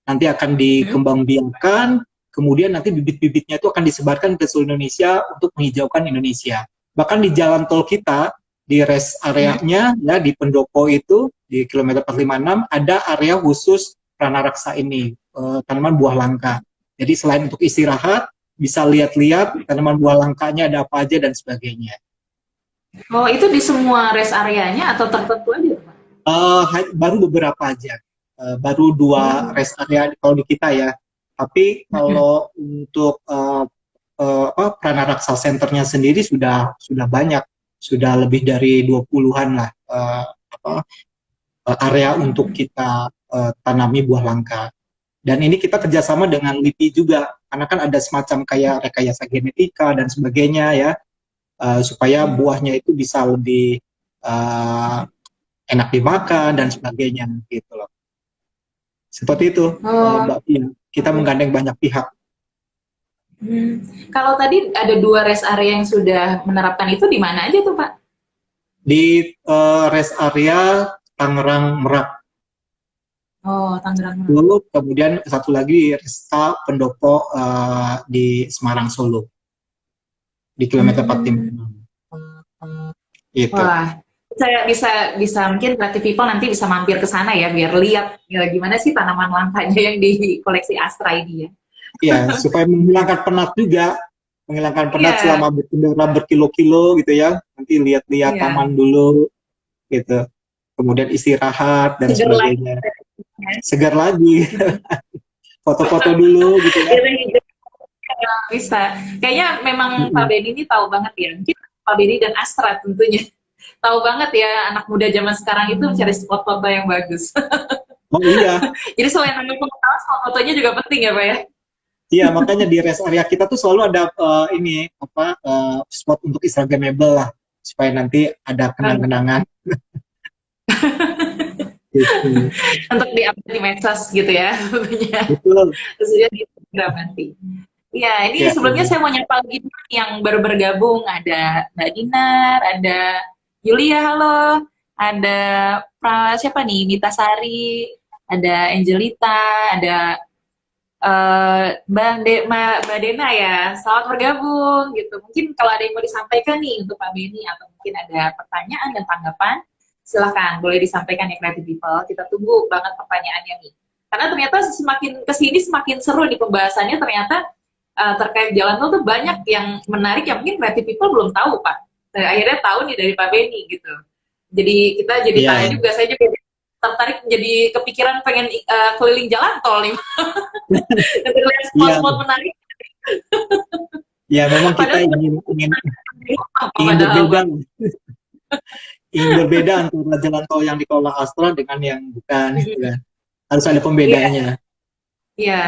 nanti akan dikembangbiakkan. Kemudian nanti bibit-bibitnya itu akan disebarkan ke seluruh Indonesia untuk menghijaukan Indonesia. Bahkan di jalan tol kita, di rest area-nya, ya, di Pendopo itu, di kilometer 456, ada area khusus Pranaraksa ini, tanaman buah langka. Jadi selain untuk istirahat, bisa lihat-lihat tanaman buah langkanya ada apa aja dan sebagainya. Oh, itu di semua rest area-nya atau tertentu aja, Pak? Baru beberapa aja. Baru 2 rest area kalau di kita ya. Tapi kalau untuk Pranaraksa Centernya sendiri sudah banyak, sudah lebih dari 20-an lah area untuk kita tanami buah langka. Dan ini kita kerjasama dengan LIPI juga, karena kan ada semacam kayak rekayasa genetika dan sebagainya ya, supaya buahnya itu bisa lebih enak dimakan dan sebagainya gitu loh. Seperti itu, Mbak Pia. Kita menggandeng banyak pihak. Kalau tadi ada 2 rest area yang sudah menerapkan itu, di mana aja tuh, Pak? Di rest area Tangerang Merak. Oh, Tangerang. Dulu, kemudian satu lagi Resta Pendopo di Semarang Solo di kilometer 46 gitu. Wah, saya bisa mungkin Creative People nanti bisa mampir ke sana ya biar lihat ya, gimana sih tanaman langkanya yang di koleksi Astra ini ya. Ya, supaya menghilangkan penat juga, menghilangkan penat Iya, selama berkendara berkilo-kilo gitu ya. Nanti lihat-lihat iya. taman dulu gitu. Kemudian istirahat dan Seger lagi. sebagainya. Segar lagi, foto-foto dulu gitu ya. Bisa. Kayaknya memang Pak Mm-mm. Benny ini tahu banget ya. Mungkin Pak Benny dan Astra tentunya. Tahu banget ya anak muda zaman sekarang itu mencari spot foto yang bagus. Oh iya, Jadi selain ambil pengetahuan, spot fotonya juga penting ya Pak ya. iya makanya di rest area kita tuh selalu ada ini apa spot untuk Instagramable lah, supaya nanti ada kenang-kenangan. Gitu. Untuk di-update di medsos gitu ya. Tentunya. Betul. Khususnya di Instagram nanti. Iya, ini Ya, sebelumnya saya mau nyapa lagi yang baru bergabung. Ada Mbak Dinar, ada Yulia, halo. Ada siapa nih? Mita Sari, ada Angelita, ada Mbak Dena ya. Selamat bergabung gitu. Mungkin kalau ada yang mau disampaikan nih untuk Pak Beni atau mungkin ada pertanyaan dan tanggapan, silahkan boleh disampaikan ya Creative People. Kita tunggu banget pertanyaannya nih. Karena ternyata semakin kesini semakin seru nih pembahasannya. Ternyata terkait jalan tol tuh banyak yang menarik yang mungkin Creative People belum tahu Pak. Akhirnya tahu nih dari Pak Beni gitu. Jadi kita jadi ya, tanya juga, saya juga tertarik jadi kepikiran pengen keliling jalan tol nih. Lihat ya, spot-spot menarik. ya memang kita Padahal ingin padahal berbeda, ingin berbeda antara jalan tol yang dikelola Astra dengan yang bukan, gitu kan. Harus ada Iya, pembedanya. iya.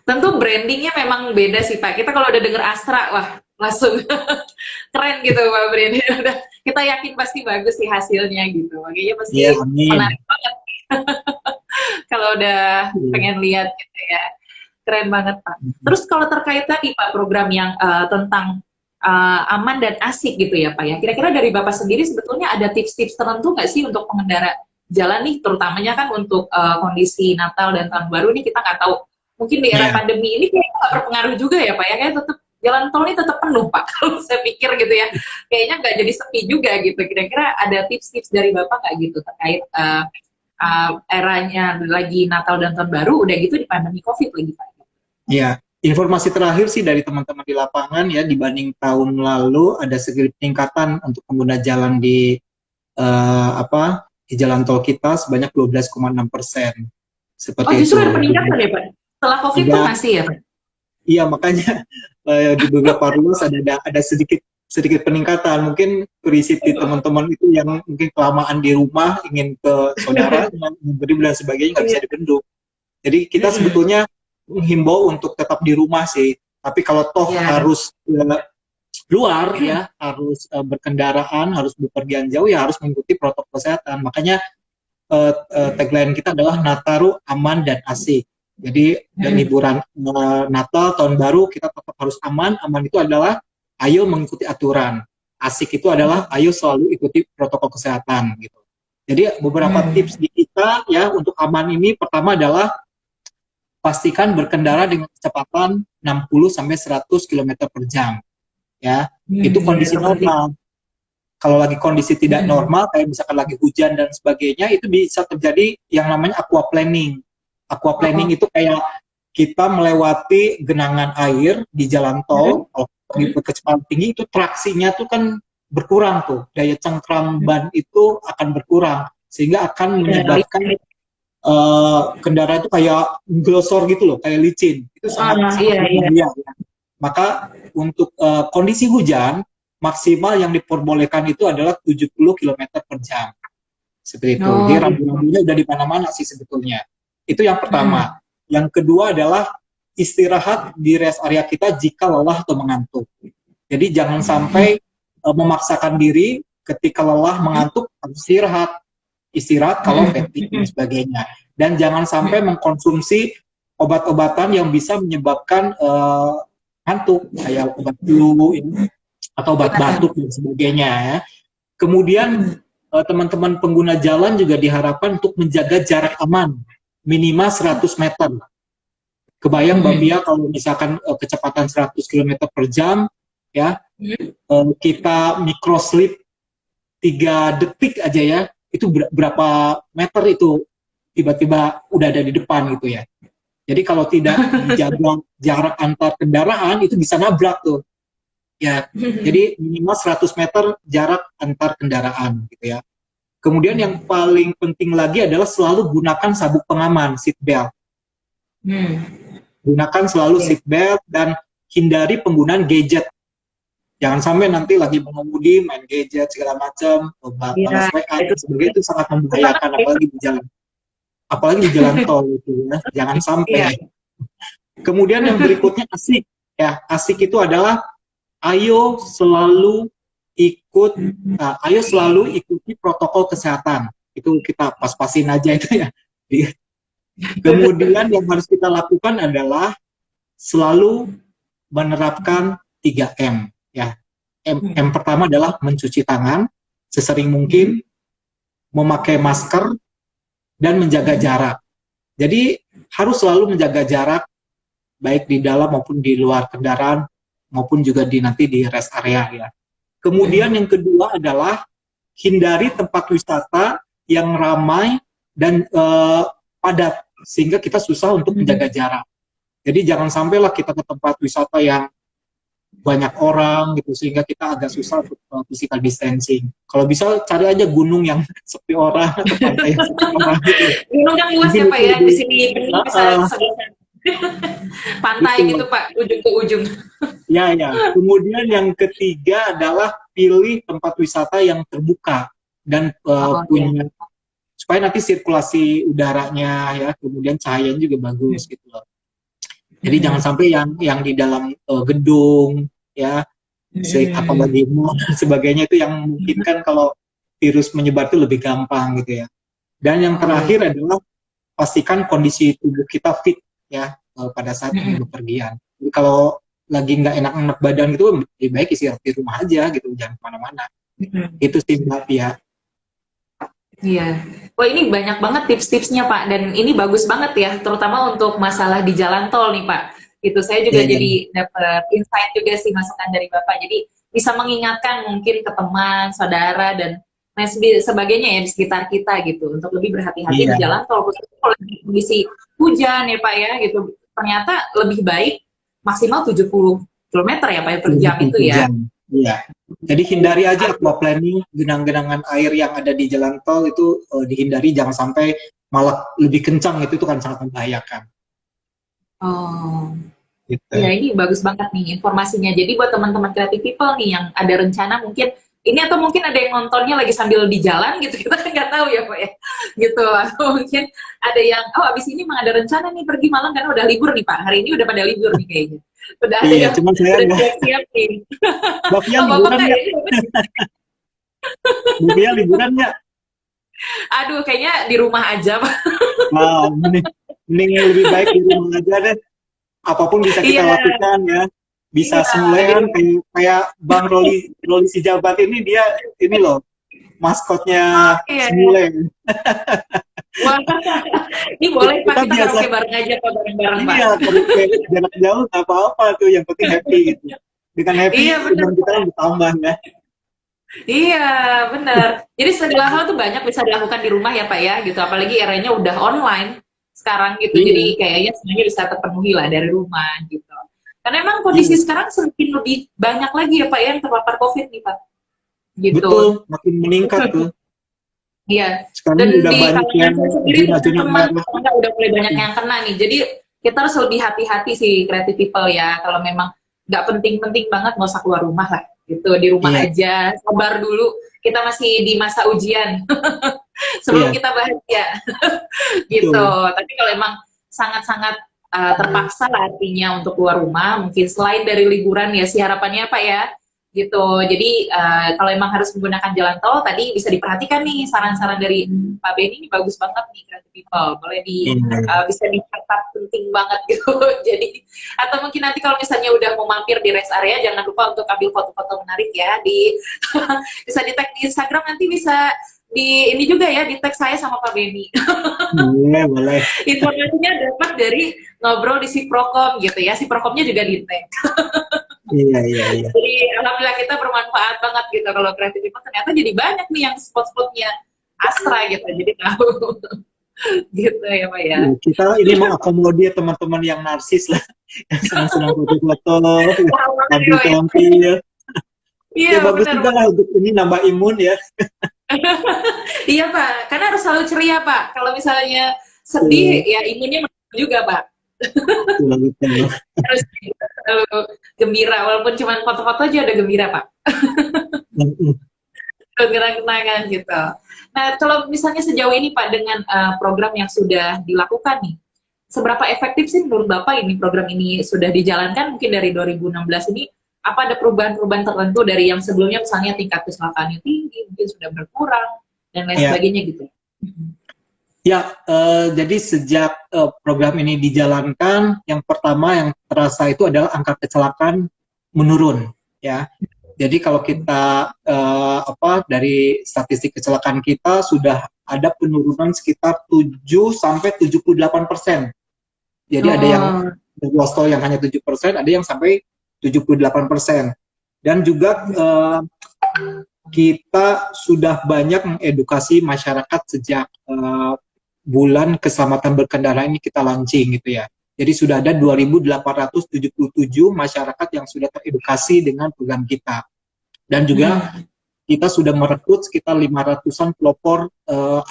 Tentu brandingnya memang beda sih Pak. Kita kalau udah denger Astra, wah langsung keren gitu Pak branding. Udah kita yakin pasti bagus sih hasilnya gitu. Makanya pasti Iya, amin. menarik banget kalau udah Iya. pengen lihat gitu ya. Keren banget Pak. Terus kalau terkait tadi Pak program yang tentang aman dan asik gitu ya Pak ya. Kira-kira dari Bapak sendiri sebetulnya ada tips-tips tertentu nggak sih untuk pengendara jalan nih, terutamanya kan untuk kondisi Natal dan Tahun Baru nih kita nggak tahu. Mungkin di era Iya. pandemi ini kayaknya nggak berpengaruh juga ya Pak ya. Kayak tetap jalan tol ini tetap penuh Pak. Kalau saya pikir gitu ya. Kayaknya nggak jadi sepi juga gitu. Kira-kira ada tips-tips dari Bapak nggak gitu terkait eranya lagi Natal dan Tahun Baru udah gitu di pandemi COVID lagi Pak. Ya, informasi terakhir sih dari teman-teman di lapangan ya, dibanding tahun lalu ada sedikit peningkatan untuk pengguna jalan di di jalan tol kita sebanyak 12,6%. Oh Seperti justru itu. ada peningkatan ya Pak? Setelah COVID pun Ada, masih ya Pak? iya makanya di beberapa ruas ada sedikit peningkatan. Mungkin prinsip di teman-teman itu yang mungkin kelamaan di rumah ingin ke saudara, ingin beri dan sebagainya nggak bisa dibendung. Jadi kita sebetulnya menghimbau untuk tetap di rumah sih. Tapi kalau toh harus luar ya, harus berkendaraan, harus bepergian jauh ya harus mengikuti protokol kesehatan. Makanya tagline kita adalah Nataru aman dan asik. Jadi dan liburan Natal, Tahun Baru kita tetap harus aman. Aman itu adalah ayo mengikuti aturan. Asik itu adalah ayo selalu ikuti protokol kesehatan gitu. Jadi beberapa tips di kita ya untuk aman ini, pertama adalah pastikan berkendara dengan kecepatan 60 sampai 100 km per jam. Ya, itu kondisi normal. Kalau lagi kondisi tidak normal, kayak misalkan lagi hujan dan sebagainya, itu bisa terjadi yang namanya aquaplaning. Aquaplaning itu kayak kita melewati genangan air di jalan tol, kalau di kecepatan tinggi itu traksinya tuh kan berkurang tuh, daya cengkram ban itu akan berkurang, sehingga akan menyebabkan kendaraan itu kayak glosor gitu loh, kayak licin. Itu sangat berbahaya. Maka untuk kondisi hujan, maksimal yang diperbolehkan itu adalah 70 km per jam. Seperti itu. Jadi rambu-rambunya udah di mana-mana sih sebetulnya. Itu yang pertama. Yang kedua adalah istirahat di rest area kita jika lelah atau mengantuk. Jadi jangan sampai memaksakan diri ketika lelah mengantuk harus istirahat kalau fatigue dan sebagainya. Dan jangan sampai mengkonsumsi obat-obatan yang bisa menyebabkan ngantuk, kayak obat flu atau obat batuk dan sebagainya ya. Kemudian teman-teman pengguna jalan juga diharapkan untuk menjaga jarak aman minimal 100 meter. Kebayang Mbak Pia kalau misalkan kecepatan 100 km per jam, ya, kita microslip 3 detik aja ya, itu berapa meter itu tiba-tiba udah ada di depan gitu ya. Jadi kalau tidak dijaga jarak antar kendaraan, itu bisa nabrak tuh. Ya, jadi minimal 100 meter jarak antar kendaraan gitu ya. Kemudian yang paling penting lagi adalah selalu gunakan sabuk pengaman, seat belt. Gunakan selalu seat belt dan hindari penggunaan gadget. Jangan sampai nanti lagi mengemudi, main gadget segala macam, balas WA dan sebagainya, itu sangat membahayakan apalagi di jalan tol itu ya. Jangan sampai. Kemudian yang berikutnya asik. Ya, asik itu adalah ayo selalu ikuti protokol kesehatan. Itu kita pas-pasin aja itu ya. Kemudian yang harus kita lakukan adalah selalu menerapkan 3M ya. M pertama adalah mencuci tangan sesering mungkin, memakai masker, dan menjaga jarak. Jadi harus selalu menjaga jarak baik di dalam maupun di luar kendaraan maupun juga nanti di rest area ya. Kemudian yang kedua adalah hindari tempat wisata yang ramai dan padat sehingga kita susah untuk menjaga jarak. Jadi jangan sampailah kita ke tempat wisata yang banyak orang gitu sehingga kita agak susah untuk physical distancing. Kalau bisa cari aja gunung yang sepi orang atau pantai yang sepi orang gitu. Gunung yang luas ya Pak ya, di sini bisa pantai gitu Pak, ujung ke ujung. Ya. Kemudian yang ketiga adalah pilih tempat wisata yang terbuka dan punya supaya nanti sirkulasi udaranya ya, kemudian cahayanya juga bagus gitu loh. Jadi jangan sampai yang di dalam gedung ya, apalagi mall dan sebagainya itu yang mungkin kan kalau virus menyebar itu lebih gampang gitu ya. Dan yang terakhir adalah pastikan kondisi tubuh kita fit ya pada saat bepergian. Jadi kalau lagi nggak enak-enak badan gitu, lebih baik istirahat di rumah aja gitu, jangan kemana-mana. Itu sih Mbak Pia. Iya, wah ini banyak banget tips-tipsnya Pak, dan ini bagus banget ya, terutama untuk masalah di jalan tol nih Pak. Gitu, saya juga jadi dapat insight juga sih masukan dari Bapak. Jadi bisa mengingatkan mungkin ke teman, saudara, dan lain sebagainya ya di sekitar kita gitu, untuk lebih berhati-hati di jalan tol. Khususnya kalau lagi kondisi hujan ya Pak ya, gitu. Ternyata lebih baik maksimal 70 km ya Pak per jam itu ya. Iya. Jadi hindari aja aquaplaning, genang-genangan air yang ada di jalan tol itu dihindari, jangan sampai malah lebih kencang, itu kan sangat membahayakan. Oh. Gitu. Ya ini bagus banget nih informasinya. Jadi buat teman-teman creative people nih yang ada rencana mungkin ini, atau mungkin ada yang nontonnya lagi sambil di jalan gitu, kita kan nggak tahu ya Pak ya, gitu. Atau mungkin ada yang, abis ini memang ada rencana nih pergi malam karena udah libur nih Pak, hari ini udah pada libur nih kayaknya. Udah ada yang cuma saya udah siap-siap nih. Mbak Pia liburan nggak? Mbak Pia liburan nggak? Aduh, kayaknya di rumah aja Pak. Wow, mending lebih baik di rumah aja deh. Apapun bisa kita lakukan ya. Bisa semuanya kayak Bang Roli Sijabat dia ini loh maskotnya Semule. Wah, ini boleh Pak, kita karaoke bareng aja Pak, bareng-bareng Pak. Iya, jarak jauh nggak apa-apa tuh, yang penting happy gitu. Dengan happy, umur kita kan bertambah ya. Iya, benar. Jadi segala hal tuh banyak bisa dilakukan di rumah ya Pak ya, gitu. Apalagi eranya udah online sekarang gitu, jadi kayaknya semuanya bisa terpenuhi lah dari rumah gitu. Karena emang kondisi sekarang semakin lebih banyak lagi ya Pak ya yang terpapar COVID nih Pak. Gitu. Betul, makin meningkat tuh. Iya. Sekarang dan udah di banyak yang teman udah mulai banyak yang kena nih. Jadi kita harus lebih hati-hati sih creative people ya. Kalau memang nggak penting-penting banget, nggak usah keluar rumah lah. Gitu, di rumah aja. Sabar dulu. Kita masih di masa ujian. Sebelum kita bahagia. Gitu. Tapi kalau emang sangat-sangat terpaksa lah artinya untuk keluar rumah, mungkin selain dari liburan ya, harapannya Pak ya. Gitu. Jadi kalau emang harus menggunakan jalan tol, tadi bisa diperhatikan nih saran-saran dari Pak Benny, ini bagus banget nih creative people, boleh bisa dicatat, penting banget gitu. Jadi atau mungkin nanti kalau misalnya udah mau mampir di rest area, jangan lupa untuk ambil foto-foto menarik ya, bisa di tag di Instagram, nanti bisa ini juga ya, di tag saya sama Pak Beni. Boleh, boleh. Informasinya dapat dari ngobrol di Siprokom gitu ya. Siprokomnya juga di tag. Iya, iya, iya. Jadi alhamdulillah kita bermanfaat banget gitu kalau kreatif people ternyata jadi banyak nih yang spot-spotnya Astra gitu. Jadi tahu gitu ya Pak ya. Ya, kita ini mengakomodir teman-teman yang narsis lah, yang senang-senang foto-foto, tampil-tampil. Iya Ya bagus benar. juga lah untuk ini nambah imun ya. Iya Pak, karena harus selalu ceria Pak. Kalau misalnya sedih ya imunnya menurun juga Pak. Betul, betul. Harus selalu gembira walaupun cuma foto-foto aja udah gembira Pak. Kenang-kenangan gitu. Nah, kalau misalnya sejauh ini Pak dengan program yang sudah dilakukan nih, seberapa efektif sih menurut Bapak ini program ini sudah dijalankan mungkin dari 2016 ini, apa ada perubahan-perubahan tertentu dari yang sebelumnya misalnya tingkat keselakaannya tinggi, mungkin sudah berkurang, dan lain sebagainya gitu? Ya, jadi sejak program ini dijalankan, yang pertama yang terasa itu adalah angka kecelakaan menurun, ya. Jadi kalau kita dari statistik kecelakaan kita sudah ada penurunan sekitar 7-78%. Jadi ada yang ruas tol yang hanya 7%, ada yang sampai 78%. Dan juga kita sudah banyak mengedukasi masyarakat sejak bulan keselamatan berkendara ini kita launching gitu ya. Jadi sudah ada 2.877 masyarakat yang sudah teredukasi dengan program kita. Dan juga kita sudah merekrut sekitar 500-an pelopor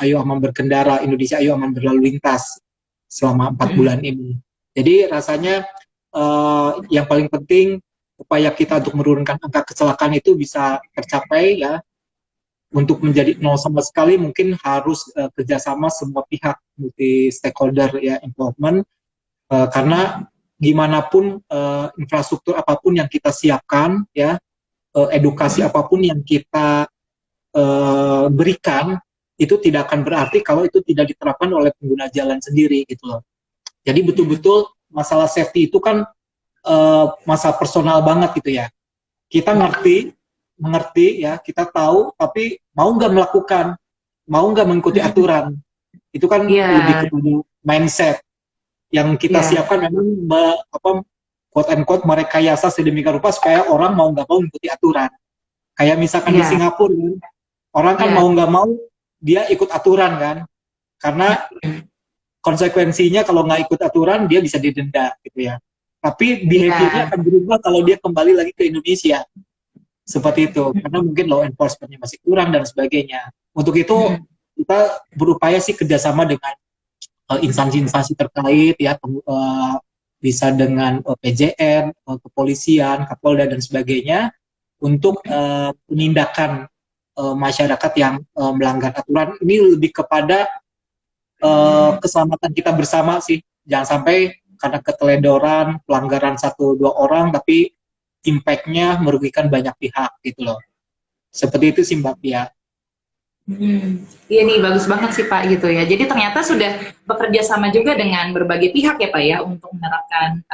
Ayo Aman Berkendara, Indonesia Ayo Aman Berlalu Lintas selama 4 bulan ini. Jadi rasanya yang paling penting upaya kita untuk menurunkan angka kecelakaan itu bisa tercapai ya. Untuk menjadi nol sama sekali mungkin harus kerjasama semua pihak, multi stakeholder ya, involvement, karena gimana pun infrastruktur apapun yang kita siapkan ya, edukasi apapun yang kita berikan itu tidak akan berarti kalau itu tidak diterapkan oleh pengguna jalan sendiri gitu loh. Jadi betul-betul masalah safety itu kan masalah personal banget gitu ya. Kita mengerti ya, kita tahu, tapi mau nggak melakukan, mau nggak mengikuti aturan, itu kan lebih kepada mindset yang kita siapkan memang quote and quote merekayasa sedemikian rupa supaya orang mau nggak mau mengikuti aturan. Kayak misalkan di Singapura kan, orang kan mau nggak mau dia ikut aturan kan, karena konsekuensinya kalau nggak ikut aturan dia bisa didenda gitu ya. Tapi behaviornya akan berubah kalau dia kembali lagi ke Indonesia. Seperti itu, karena mungkin law enforcement-nya masih kurang dan sebagainya. Untuk itu kita berupaya sih kerjasama dengan instansi-instansi terkait ya, bisa dengan PJN, kepolisian, Kapolda dan sebagainya untuk penindakan masyarakat yang melanggar aturan. Ini lebih kepada keselamatan kita bersama sih, jangan sampai karena keteledoran, pelanggaran 1-2 orang tapi impact-nya merugikan banyak pihak gitu loh. Seperti itu sih Mbak Pia. Iya nih, bagus banget sih Pak gitu ya. Jadi ternyata sudah bekerja sama juga dengan berbagai pihak ya Pak ya untuk menerapkan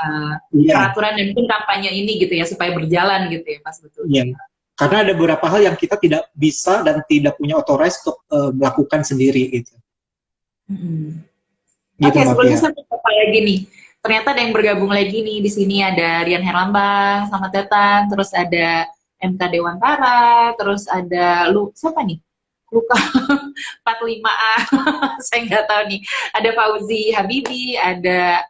peraturan dan pun kampanye ini gitu ya supaya berjalan gitu ya Pak sebetulnya. Iya. Karena ada beberapa hal yang kita tidak bisa dan tidak punya authorized untuk melakukan sendiri gitu. Oke, sebelumnya saya mau Pak lagi nih. Ternyata ada yang bergabung lagi nih di sini, ada Rian Herlambang, selamat datang. Terus ada MK Dewantara, terus ada siapa nih? Luka 45A, saya nggak tahu nih. Ada Fauzi Habibi, ada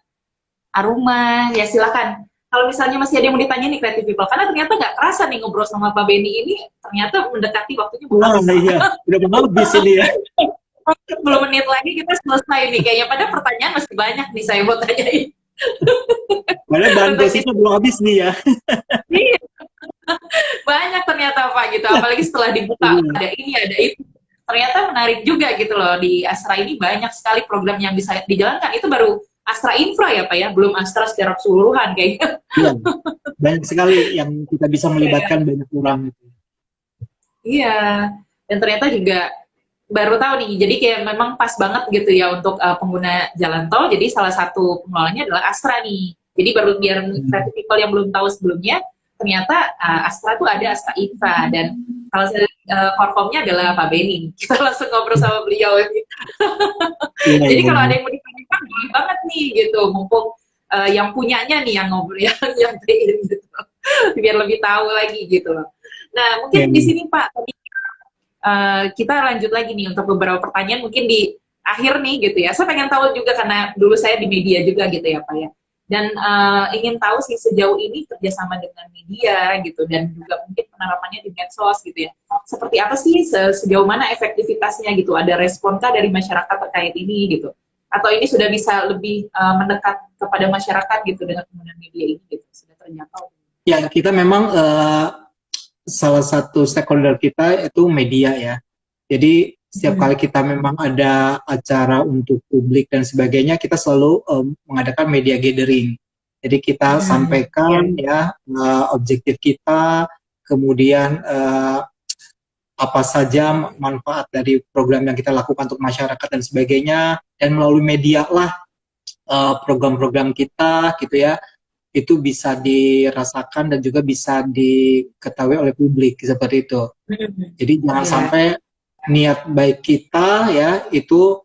Aruma, ya silakan. Kalau misalnya masih ada yang mau ditanya nih Creative People, karena ternyata nggak kerasa nih ngobrol sama Pak Beni ini, ternyata mendekati waktunya. Iya, udah mau habis ini ya. 10 menit lagi kita selesai nih, kayaknya pada pertanyaan masih banyak nih saya mau tanyain. Padahal bahan basisnya belum habis nih ya. Iya. Banyak ternyata Pak gitu, apalagi setelah dibuka ada ini ada itu. Ternyata menarik juga gitu loh, di Astra ini banyak sekali program yang bisa dijalankan. Itu baru Astra Infra ya Pak ya, belum Astra secara keseluruhan kayaknya. Iya, banyak sekali yang kita bisa melibatkan banyak orang gitu. Iya, dan ternyata juga baru tahu nih, jadi kayak memang pas banget gitu ya untuk pengguna jalan tol. Jadi salah satu pengelolanya adalah Astra nih. Jadi baru biar creative people yang belum tahu sebelumnya, ternyata Astra tuh ada Astra Infra, dan kalau saya korkomnya adalah Pak Beni. Kita langsung ngobrol sama beliau. Iya, Jadi iya, kalau iya. ada yang mau ditanyakan boleh banget nih gitu, mumpung yang punyanya nih yang ngobrol yang nyampein gitu, biar lebih tahu lagi gitu loh. Nah Iya, mungkin di iya. sini Pak, tadi kita lanjut lagi nih untuk beberapa pertanyaan mungkin di akhir nih gitu ya. Saya pengen tahu juga karena dulu saya di media juga gitu ya Pak ya. Dan ingin tahu sih sejauh ini kerjasama dengan media gitu, dan juga mungkin penerapannya di medsos gitu ya. Seperti apa sih, sejauh mana efektivitasnya gitu? Ada responkah dari masyarakat terkait ini gitu? Atau ini sudah bisa lebih mendekat kepada masyarakat gitu dengan penggunaan media ini gitu? Sudah terjangkau? Ya, kita memang salah satu stakeholder kita itu media ya. Jadi setiap Hmm. kali kita memang ada acara untuk publik dan sebagainya, kita selalu mengadakan media gathering. Jadi kita sampaikan ya objektif kita, kemudian apa saja manfaat dari program yang kita lakukan untuk masyarakat dan sebagainya, dan melalui media lah program-program kita gitu ya, itu bisa dirasakan dan juga bisa diketahui oleh publik seperti itu. Jadi jangan Iya. sampai niat baik kita ya itu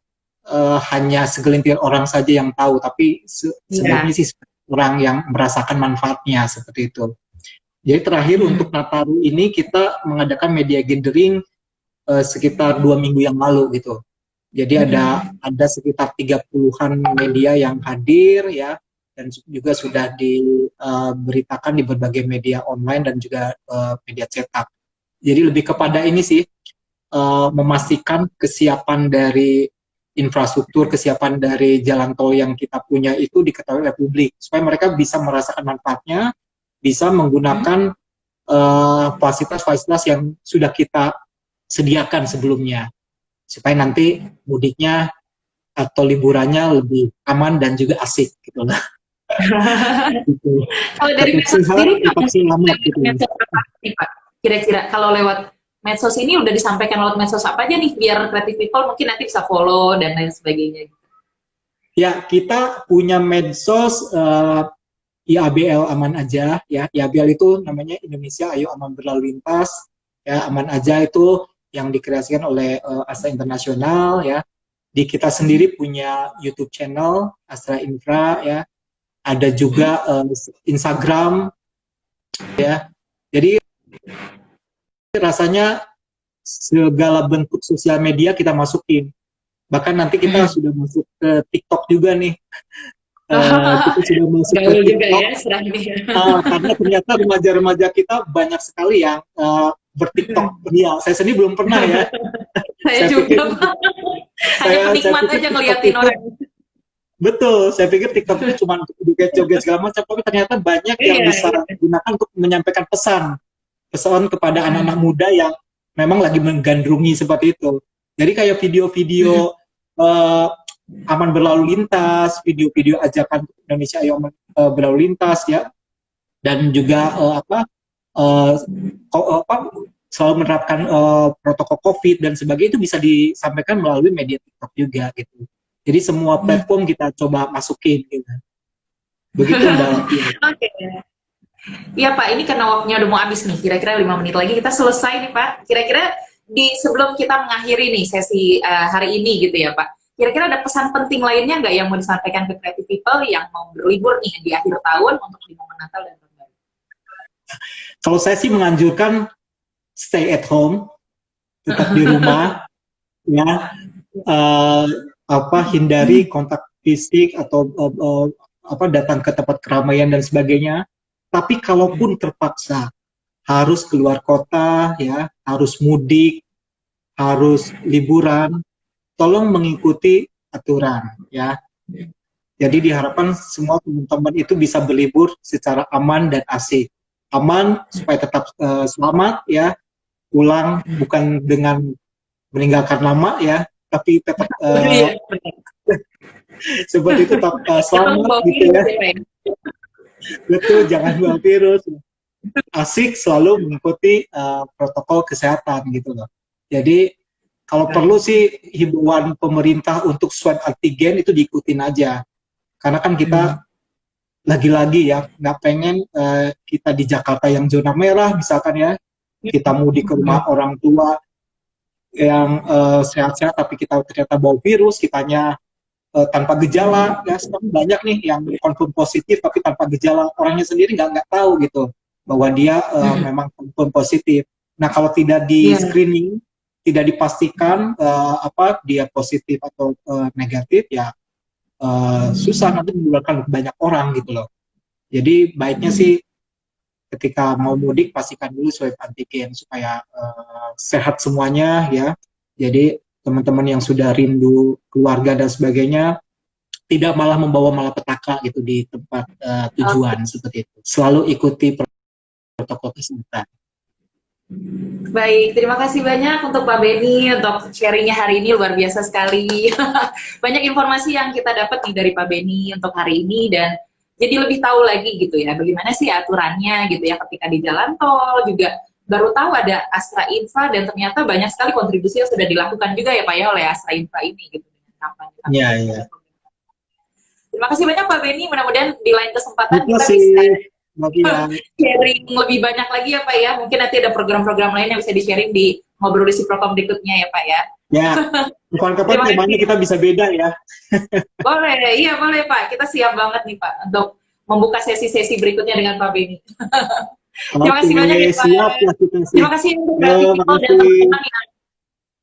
hanya segelintir orang saja yang tahu, tapi sebaiknya sih orang yang merasakan manfaatnya seperti itu. Jadi terakhir untuk Nataru ini kita mengadakan media gathering sekitar 2 minggu yang lalu gitu. Jadi ada sekitar 30-an media yang hadir ya, dan juga sudah diberitakan di berbagai media online dan juga media cetak. Jadi lebih kepada ini sih, memastikan kesiapan dari infrastruktur, kesiapan dari jalan tol yang kita punya itu diketahui oleh publik, supaya mereka bisa merasakan manfaatnya, bisa menggunakan fasilitas-fasilitas yang sudah kita sediakan sebelumnya, supaya nanti mudiknya atau liburannya lebih aman dan juga asik gitu lah. Gitu. Kalau dari Tetap medsos sehat, sendiri Pak, tetap selamat gitu. medsos apa nih Pak? Kira-kira kalau lewat medsos ini udah disampaikan lewat medsos apa aja nih, biar creative people mungkin nanti bisa follow dan lain sebagainya. Ya, kita punya medsos IABL Aman Aja ya. IABL itu namanya Indonesia Ayo Aman Berlalu Lintas ya. Aman Aja itu yang dikreasikan oleh Astra Internasional ya. Di kita sendiri punya YouTube channel Astra Infra ya. Ada juga Instagram ya. Jadi rasanya segala bentuk sosial media kita masukin. Bahkan nanti kita sudah masuk ke TikTok juga nih. Kita sudah masuk ke TikTok karena ternyata remaja-remaja kita banyak sekali yang bertiktok. Ya, saya sendiri belum pernah ya. Saya juga hanya penikmat aja ngeliatin orang. Betul, saya pikir TikTok itu cuma untuk joget-joget segala macam, tapi ternyata banyak yang bisa digunakan untuk menyampaikan pesan kepada anak-anak muda yang memang lagi menggandrungi seperti itu. Jadi kayak video-video aman berlalu lintas, video-video ajakan Indonesia Ayo Aman Berlalu Lintas ya, dan juga selalu menerapkan protokol COVID dan sebagainya, itu bisa disampaikan melalui media TikTok juga gitu. Jadi semua platform kita coba masukin gitu. Begitu Mbak. Oke. Iya Pak, ini karena waktunya udah mau habis nih, kira-kira 5 menit lagi kita selesai nih Pak. Kira-kira sebelum kita mengakhiri nih sesi hari ini gitu ya Pak, kira-kira ada pesan penting lainnya nggak yang mau disampaikan ke creative people yang mau berlibur nih di akhir tahun untuk di momen Natal dan Tahun Baru? Kalau saya sih menganjurkan stay at home, tetap di rumah, ya, hindari kontak fisik atau datang ke tempat keramaian dan sebagainya. Tapi kalaupun terpaksa harus keluar kota, ya, harus mudik, harus liburan, tolong mengikuti aturan, ya. Jadi diharapkan semua teman-teman itu bisa berlibur secara aman dan asik. Aman supaya tetap selamat, ya. Pulang bukan dengan meninggalkan nama, ya, tapi tetap seperti itu, tetap selamat gitu ya. Betul, jangan bawa virus. Asik selalu mengikuti protokol kesehatan gitu loh. Jadi kalau perlu sih himbauan pemerintah untuk swab antigen itu diikutin aja. Karena kan kita lagi-lagi ya nggak pengen kita di Jakarta yang zona merah misalkan ya, kita mudik ke rumah orang tua yang sehat-sehat tapi kita ternyata bawa virus, kitanya tanpa gejala, ya sekarang banyak nih yang konfirm positif tapi tanpa gejala, orangnya sendiri nggak tahu gitu bahwa dia memang konfirm positif. Nah kalau tidak di Iya. screening, tidak dipastikan apa dia positif atau negatif ya susah nanti menularkan ke banyak orang gitu loh. Jadi baiknya sih ketika mau mudik pastikan dulu swab antigen supaya sehat semuanya ya. Jadi teman-teman yang sudah rindu keluarga dan sebagainya tidak malah membawa malapetaka gitu di tempat tujuan seperti itu. Selalu ikuti protokol kesehatan. Baik, terima kasih banyak untuk Pak Beni untuk sharingnya hari ini, luar biasa sekali. Banyak informasi yang kita dapat nih dari Pak Beni untuk hari ini, dan jadi lebih tahu lagi gitu ya bagaimana sih aturannya gitu ya ketika di jalan tol, juga baru tahu ada Astra Infra dan ternyata banyak sekali kontribusi yang sudah dilakukan juga ya Pak ya oleh Astra Infra ini gitu dengan kampanye. Iya, iya. Terima kasih banyak Pak Beni, mudah-mudahan di lain kesempatan Terima kita kasih, bisa Mbak Kia. sharing lebih banyak lagi ya Pak ya. Mungkin nanti ada program-program lain yang bisa di-sharing di ngobrol di si Prokom berikutnya ya Pak ya. Ya, kapan-kapan Terima temanya kasih. kita bisa beda ya. Boleh, iya boleh Pak. Kita siap banget nih Pak untuk membuka sesi-sesi berikutnya dengan Pak Beni. Terima kasih banyak ya Oke, Pak. siap lah kita sih. Terima kasih untuk Yo, Creative People dan makasih. teman-teman yang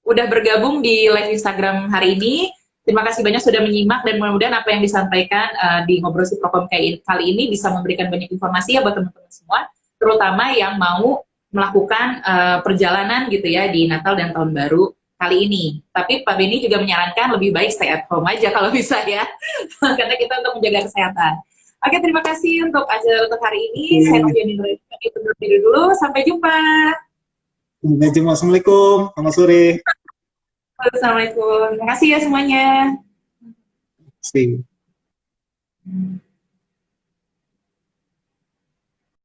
udah bergabung di live Instagram hari ini. Terima kasih banyak sudah menyimak dan mudah-mudahan apa yang disampaikan di Ngobrol si Prokom kali ini bisa memberikan banyak informasi ya buat teman-teman semua, terutama yang mau melakukan perjalanan gitu ya di Natal dan Tahun Baru kali ini. Tapi Pak Beni juga menyarankan lebih baik stay at home aja kalau bisa ya, karena kita untuk menjaga kesehatan. Oke, terima kasih untuk hari ini. Saya Noviani Nurani, undur diri dulu. Sampai jumpa. Assalamualaikum, selamat sore. Assalamualaikum. Terima kasih ya semuanya. See you.